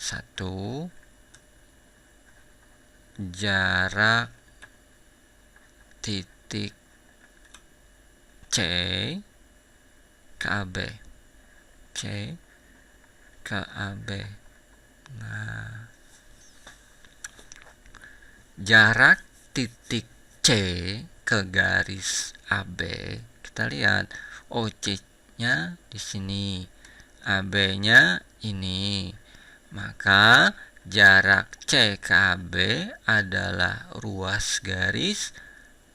1, jarak titik C ke AB. C ke AB. Nah, jarak titik C ke garis AB, kita lihat OC-nya di sini, AB-nya ini. Maka jarak C ke AB adalah ruas garis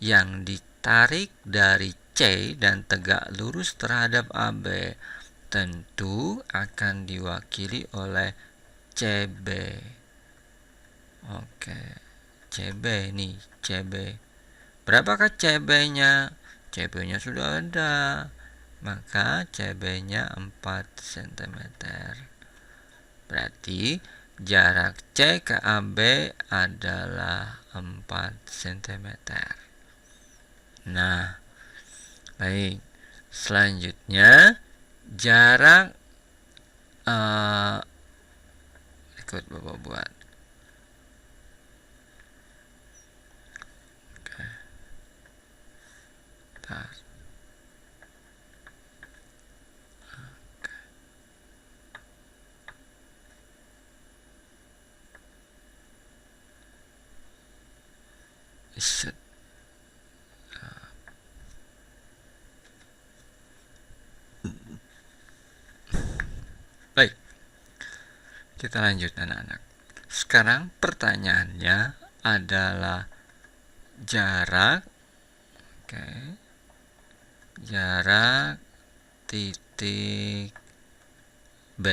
yang ditarik dari C dan tegak lurus terhadap AB. Tentu akan diwakili oleh CB. Oke, CB nih, CB. Berapakah CB-nya? CB-nya sudah ada. Maka CB-nya 4 cm. Berarti jarak C ke AB adalah 4 cm. Nah, baik. Selanjutnya jarak ikut Bapak buat. Oke. Bentar. Set. Baik, kita lanjut anak-anak. Sekarang pertanyaannya adalah jarak, jarak titik B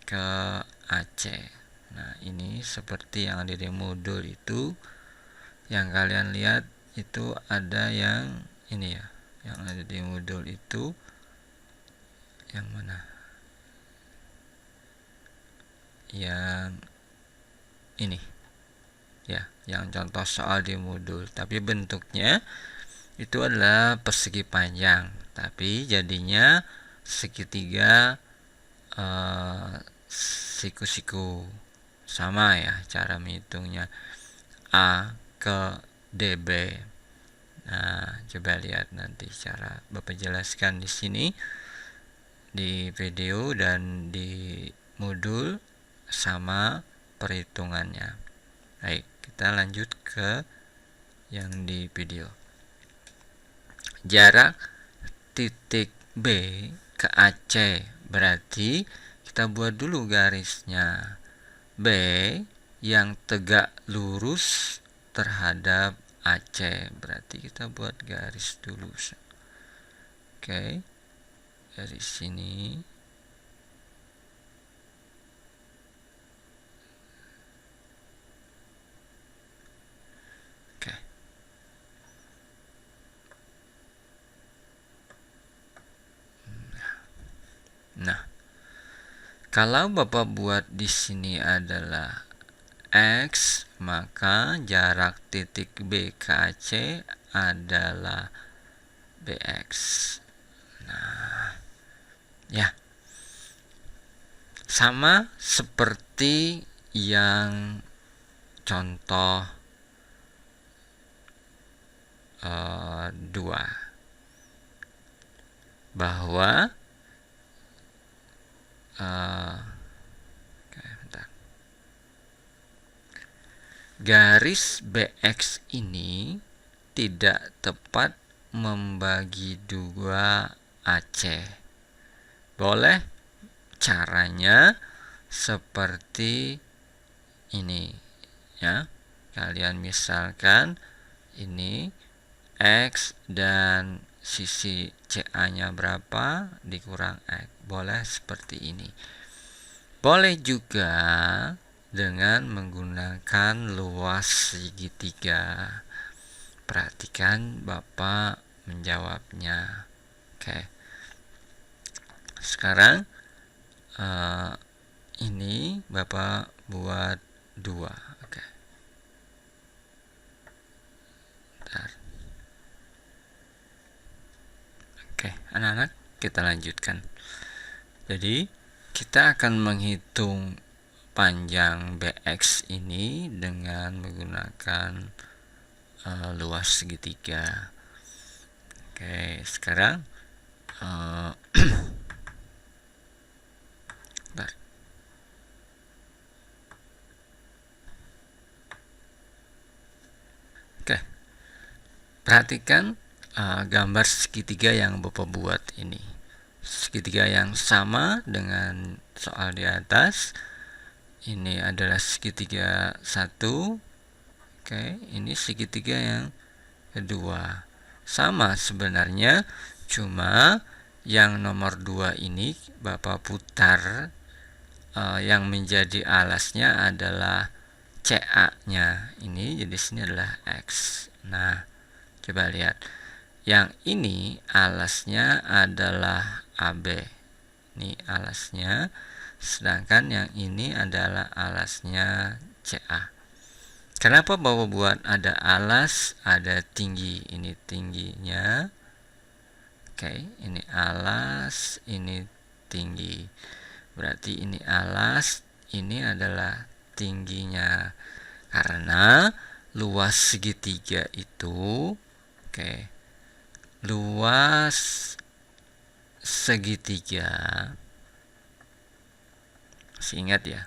ke AC. Nah, ini seperti yang ada di modul itu, yang kalian lihat itu ada yang ini ya, yang ada di modul itu yang mana? Yang ini ya, yang contoh soal di modul, tapi bentuknya itu adalah persegi panjang, tapi jadinya segitiga siku-siku. Sama ya cara menghitungnya, A ke DB. Nah, coba lihat nanti cara Bapak jelaskan di sini di video dan di modul sama perhitungannya. Baik, kita lanjut ke yang di video. Jarak titik B ke AC, berarti kita buat dulu garisnya. B yang tegak lurus terhadap AC, berarti kita buat garis dulu. Oke, dari sini. Oke. Nah, kalau Bapak buat di sini adalah X, maka jarak titik B ke AC adalah BX. Nah, ya. Sama seperti yang contoh 2, bahwa garis BX ini tidak tepat membagi 2 AC. Boleh caranya seperti ini ya. Kalian misalkan ini X dan sisi CA-nya berapa dikurang X. Boleh seperti ini. Boleh juga dengan menggunakan luas segitiga. Perhatikan Bapak menjawabnya. Oke. Sekarang ini Bapak buat 2. Oke. Bentar. Oke, anak-anak, kita lanjutkan. Jadi, kita akan menghitung panjang BX ini dengan menggunakan luas segitiga. Oke, sekarang Oke, perhatikan gambar segitiga yang Bapak buat ini. Segitiga yang sama dengan soal di atas. Ini adalah segitiga 1. Oke, ini segitiga yang kedua. Sama sebenarnya, cuma yang nomor 2 ini Bapak putar, yang menjadi alasnya adalah CA-nya. Ini jadi sini adalah X. Nah, coba lihat. Yang ini alasnya adalah AB. Ini alasnya. Sedangkan yang ini adalah alasnya CA. Kenapa Bapak buat ada alas, ada tinggi? Ini tingginya. Oke, ini alas, ini tinggi. Berarti ini alas, ini adalah tingginya. Karena luas segitiga itu, oke, luas segitiga, masih ingat ya,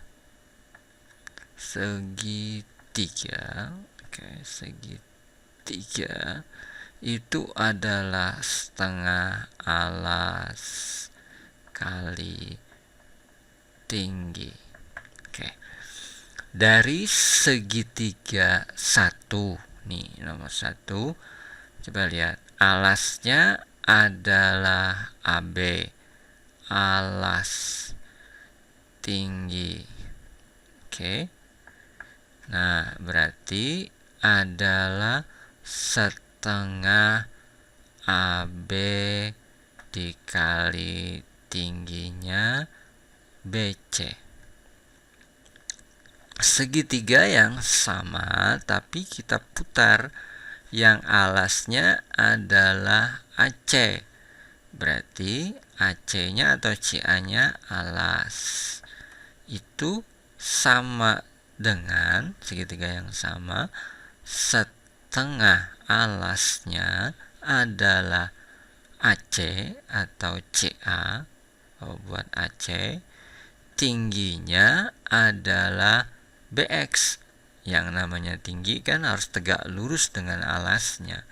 segitiga, oke, segitiga itu adalah setengah alas kali tinggi. Oke, dari segitiga 1 nih, nomor 1, coba lihat, alasnya adalah AB, alas tinggi. Oke. Nah, berarti adalah setengah AB dikali tingginya BC. Segitiga yang sama, tapi kita putar. Yang alasnya adalah AC. Berarti AC-nya atau CA-nya alas. Itu sama dengan segitiga yang sama, setengah alasnya adalah AC atau CA. Buat AC, tingginya adalah BX. Yang namanya tinggi kan harus tegak lurus dengan alasnya.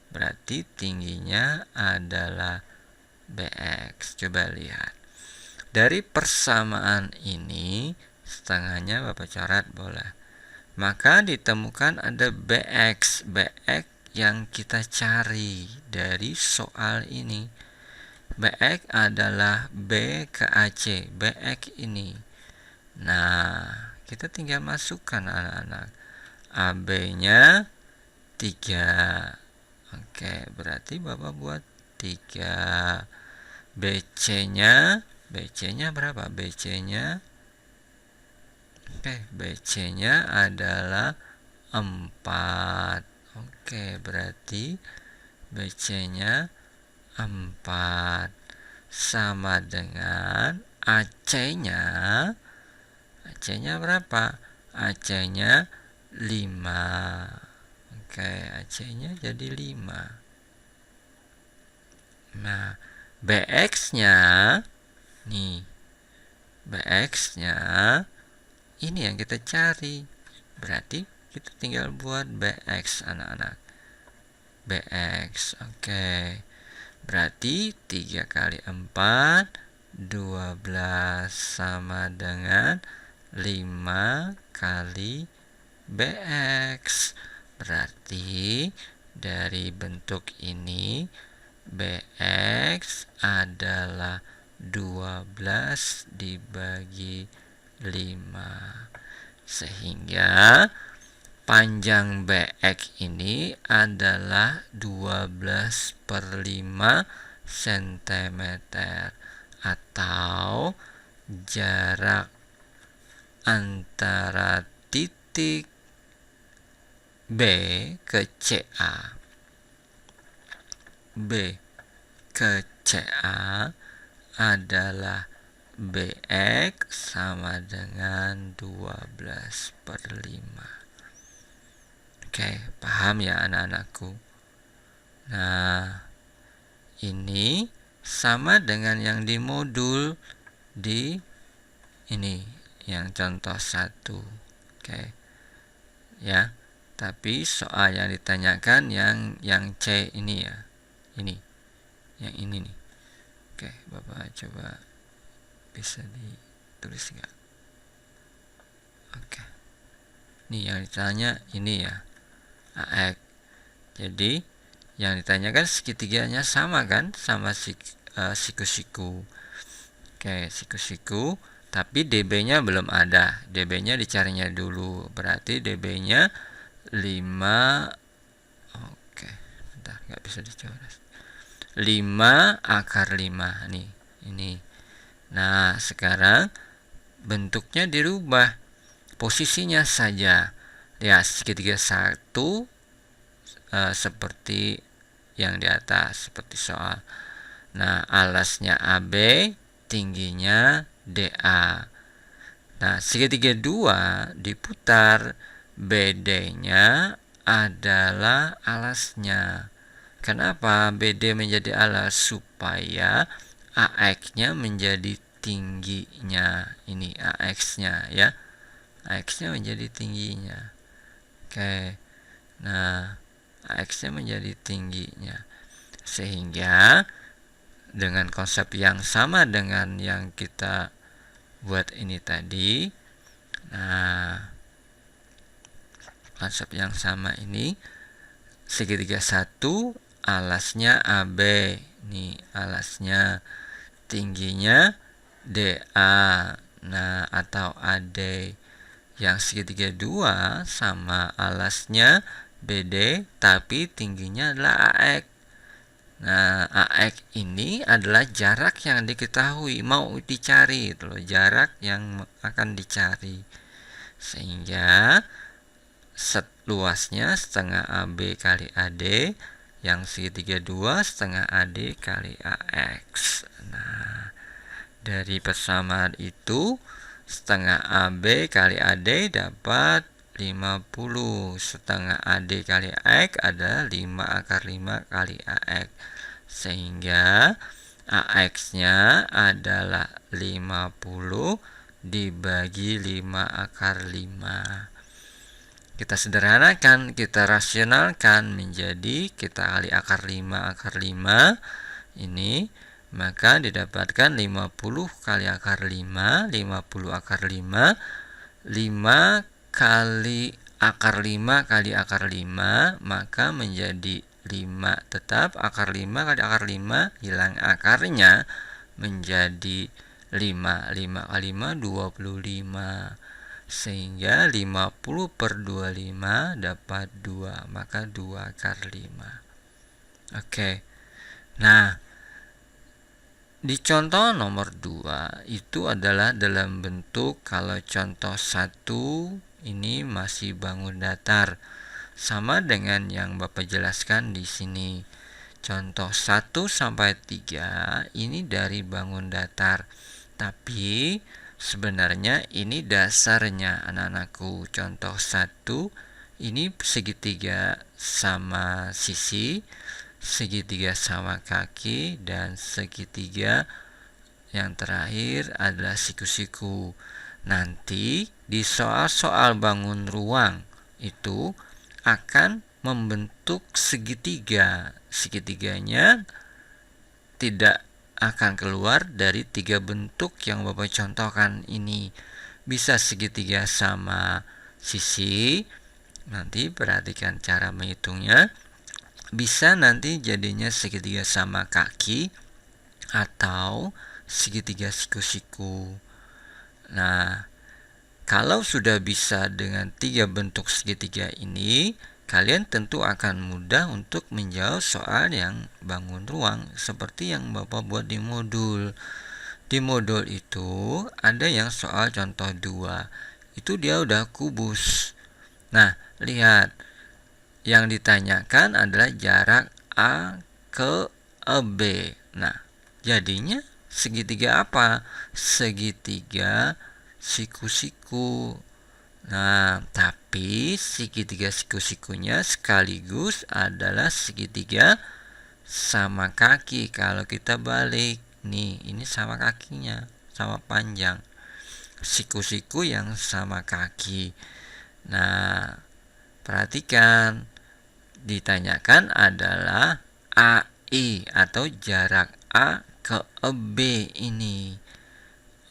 Berarti tingginya adalah BX. Coba lihat. Dari persamaan ini, setengahnya Bapak coret boleh. Maka ditemukan ada BX. BX yang kita cari dari soal ini. BX adalah B ke AC. BX ini. Nah, kita tinggal masukkan anak-anak. AB-nya 3. Oke, berarti Bapak buat 3. BC-nya berapa? BC-nya BC-nya adalah 4. Oke, berarti BC-nya 4 sama dengan AC-nya. AC-nya berapa? AC-nya 5. Oke, AC-nya jadi 5. Nah, BX-nya nih. BX-nya ini yang kita cari. Berarti kita tinggal buat BX anak-anak. BX. Oke. Berarti 3 kali 4 12 sama dengan 5 kali BX. Berarti dari bentuk ini BX adalah 12 dibagi 5. Sehingga panjang BX ini adalah 12 per 5 cm atau jarak antara titik B ke CA. B ke CA adalah BX sama dengan 12 per 5. Oke, paham ya anak-anakku? Nah, ini sama dengan yang di modul di ini, yang contoh 1. Oke. Ya. Tapi soal yang ditanyakan yang C ini ya. Ini. Yang ini nih. Oke, Bapak coba bisa ditulis enggak? Oke. Nih yang ditanya ini ya. AX. Jadi yang ditanyakan segitiganya sama kan, sama siku-siku. Oke, siku-siku, tapi DB-nya belum ada. DB-nya dicarinya dulu. Berarti DB-nya 5. Oke, bentar, nggak bisa dicoret. 5 akar 5 nih. Ini. Nah, sekarang bentuknya dirubah. Posisinya saja. Ya, segitiga 1 seperti yang di atas, seperti soal. Nah, alasnya AB, tingginya DA. Nah, segitiga 2 diputar, BD-nya adalah alasnya. Kenapa BD menjadi alas? Supaya AX-nya menjadi tingginya. Ini AX-nya ya. AX-nya menjadi tingginya. Oke. Nah, AX-nya menjadi tingginya. Sehingga dengan konsep yang sama dengan yang kita buat ini tadi. Nah, konsep yang sama ini, segitiga 1 alasnya AB. Nih alasnya, tingginya DA. Nah, atau AD. Yang segitiga 2 sama alasnya BD, tapi tingginya adalah AX. Nah, AX ini adalah jarak yang diketahui, mau dicari itu loh, jarak yang akan dicari. Sehingga luasnya setengah AB kali AD, yang segitiga 2 setengah AD kali AX. Nah, dari persamaan itu setengah AB kali AD dapat 50. Setengah AD kali AX adalah 5 akar 5 kali AX. Sehingga AX-nya adalah 50 dibagi 5 akar 5. Kita sederhanakan, kita rasionalkan menjadi kita kali akar 5 akar 5 ini, maka didapatkan 50 kali akar 5, 50 akar 5, 5 kali akar 5 kali akar 5, maka menjadi 5 tetap. Akar 5 kali akar 5 hilang akarnya menjadi 5. 5 kali 5 25. Sehingga 50 per 25 dapat 2, maka 2 akar 5. Oke. Nah, di contoh nomor 2 itu adalah dalam bentuk, kalau contoh 1 ini masih bangun datar. Sama dengan yang Bapak jelaskan di sini. Contoh 1 sampai 3 ini dari bangun datar. Tapi sebenarnya ini dasarnya anak-anakku. Contoh 1 ini segitiga sama sisi, segitiga sama kaki, dan segitiga yang terakhir adalah siku-siku. Nanti di soal-soal bangun ruang itu akan membentuk segitiga. Segitiganya tidak akan keluar dari 3 bentuk yang Bapak contohkan ini. Bisa segitiga sama sisi, nanti perhatikan cara menghitungnya. Bisa nanti jadinya segitiga sama kaki atau segitiga siku-siku. Nah, kalau sudah bisa dengan 3 bentuk segitiga ini, kalian tentu akan mudah untuk menjawab soal yang bangun ruang seperti yang Bapak buat di modul. Di modul itu ada yang soal contoh 2. Itu dia udah kubus. Nah, lihat. Yang ditanyakan adalah jarak A ke B. Nah, jadinya segitiga apa? Segitiga siku-siku. Nah, tapi segitiga siku-sikunya sekaligus adalah segitiga sama kaki. Kalau kita balik, nih, ini sama kakinya, sama panjang. Siku-siku yang sama kaki. Nah, perhatikan, ditanyakan adalah AI atau jarak A ke B ini.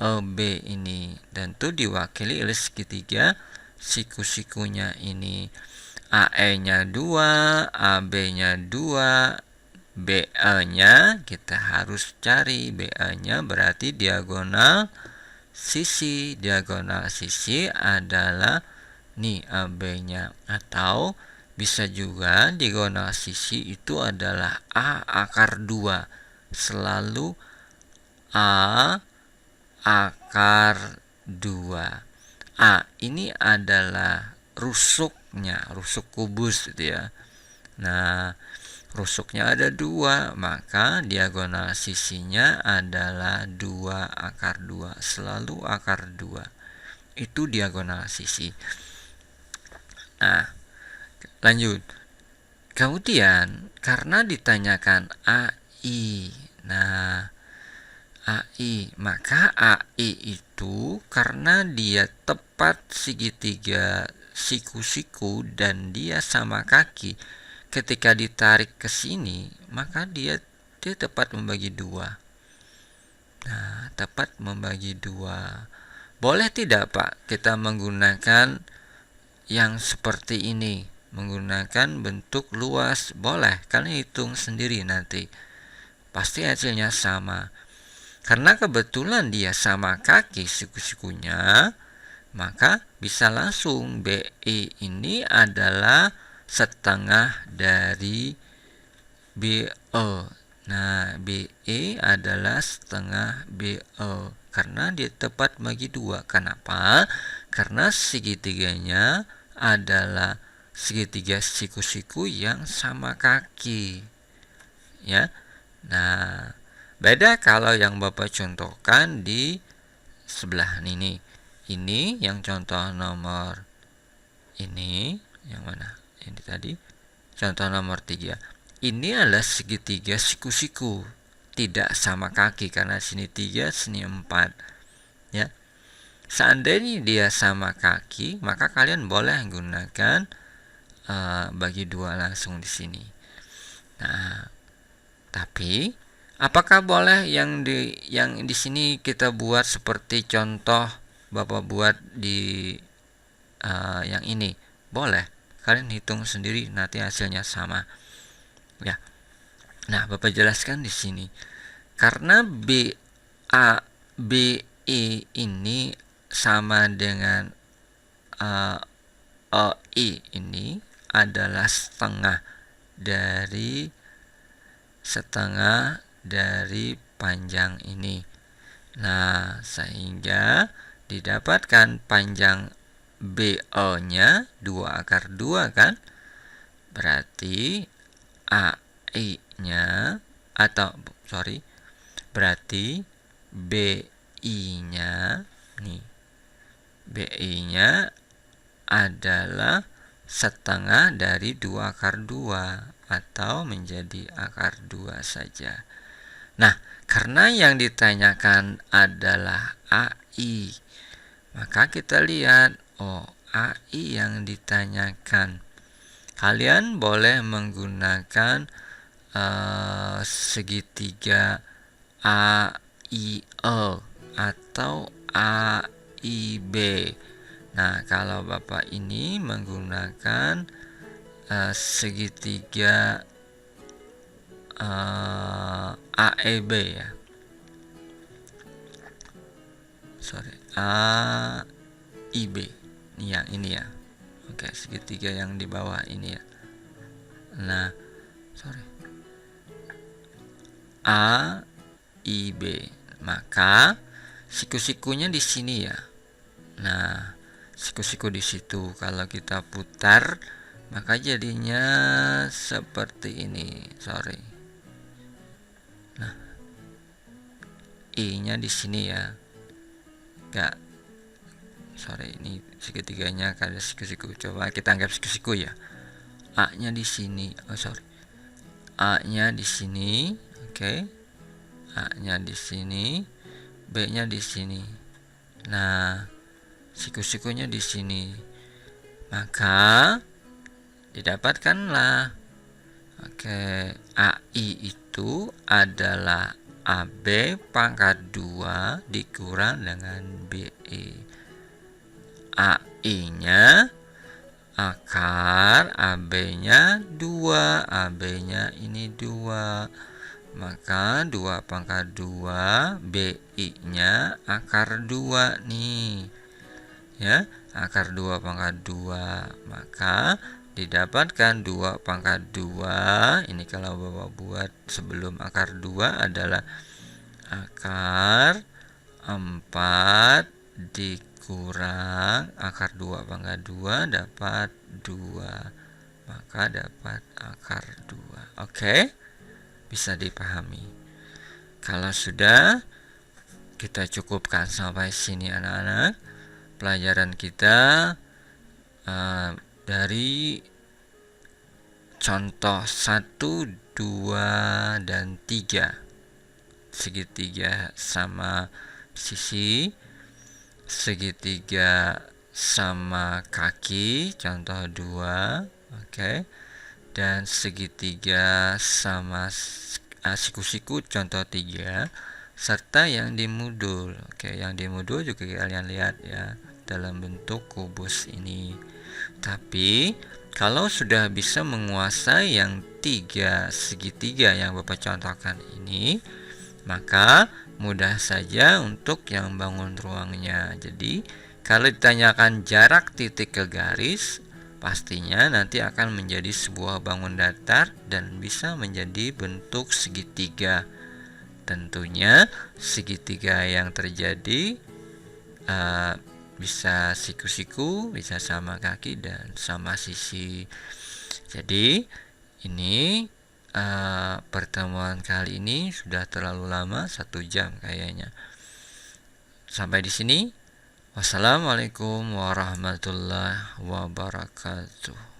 B ini, dan itu diwakili oleh segitiga siku-sikunya ini. AE-nya 2, AB-nya 2, BE-nya kita harus cari. BE-nya berarti diagonal sisi. Diagonal sisi adalah nih AB-nya, atau bisa juga diagonal sisi itu adalah A akar 2. Selalu A akar 2. A ini adalah rusuknya, rusuk kubus gitu ya. Nah, rusuknya ada 2, maka diagonal sisinya adalah 2 akar 2. Selalu akar 2. Itu diagonal sisi. Nah, lanjut. Kemudian karena ditanyakan AI. Nah, AI, maka AI itu karena dia tepat segitiga siku-siku dan dia sama kaki, ketika ditarik ke sini, maka dia tepat membagi 2. Nah, tepat membagi 2. Boleh tidak, Pak, kita menggunakan yang seperti ini, menggunakan bentuk luas? Boleh, kalian hitung sendiri nanti. Pasti hasilnya sama. Karena kebetulan dia sama kaki siku-sikunya, maka bisa langsung BE ini adalah setengah dari BE. Nah, BE adalah setengah BE karena dia tepat bagi 2. Kenapa? Karena segitiganya adalah segitiga siku-siku yang sama kaki. Ya. Nah, beda kalau yang Bapak contohkan di sebelah ini. Ini yang contoh nomor ini, yang mana? Ini tadi. Contoh nomor 3. Ini adalah segitiga siku-siku, tidak sama kaki karena sini 3, sini 4. Ya. Seandainya dia sama kaki, maka kalian boleh menggunakan bagi 2 langsung di sini. Nah, tapi apakah boleh yang di sini kita buat seperti contoh Bapak buat di yang ini? Boleh. Kalian hitung sendiri nanti hasilnya sama. Ya. Nah, Bapak jelaskan di sini. Karena BE ini sama dengan OI ini adalah setengah dari panjang ini. Nah, sehingga didapatkan panjang BO-nya 2/2 kan? Berarti AI-nya berarti BI-nya nih. BI-nya adalah setengah dari 2/2 atau menjadi 2 saja. Nah, karena yang ditanyakan adalah AI, maka kita lihat, AI yang ditanyakan. Kalian boleh menggunakan segitiga AIE atau AIB. Nah, kalau Bapak ini menggunakan segitiga AEB ya. AIB. Yang ini ya. Oke, segitiga yang di bawah ini ya. Nah, AIB. Maka siku-sikunya di sini ya. Nah, siku-siku di situ kalau kita putar maka jadinya seperti ini. Nah, I-nya di sini ya. Ini segitiganya kada siku-siku. Coba kita anggap siku-siku ya. A-nya di sini. A-nya di sini. Oke. A-nya di sini. B-nya di sini. Nah, siku-sikunya di sini. Maka didapatkanlah AI itu adalah AB pangkat 2 dikurang dengan BE. AI-nya akar, AB-nya 2, AB-nya ini 2. Maka 2 pangkat 2, BI-nya akar 2 nih. Ya, akar 2 pangkat 2. Maka didapatkan 2 pangkat 2. Ini kalau Bapak buat sebelum akar 2 adalah akar 4 dikurang akar 2 pangkat 2 dapat 2. Maka dapat akar 2. Oke? Bisa dipahami. Kalau sudah, kita cukupkan sampai sini anak-anak. Pelajaran kita dari contoh 1, 2, dan 3. Segitiga sama sisi, segitiga sama kaki, contoh 2. Oke. Dan segitiga sama siku-siku, contoh 3. Serta yang dimodul. Oke, yang dimodul juga kalian lihat ya, dalam bentuk kubus ini. Tapi kalau sudah bisa menguasai yang 3 segitiga yang Bapak contohkan ini, maka mudah saja untuk yang bangun ruangnya. Jadi Kalau ditanyakan jarak titik ke garis, pastinya nanti akan menjadi sebuah bangun datar dan bisa menjadi bentuk segitiga. Tentunya segitiga yang terjadi bisa siku-siku, bisa sama kaki dan sama sisi. Jadi ini pertemuan kali ini sudah terlalu lama, 1 jam kayaknya. Sampai di sini. Wassalamualaikum warahmatullahi wabarakatuh.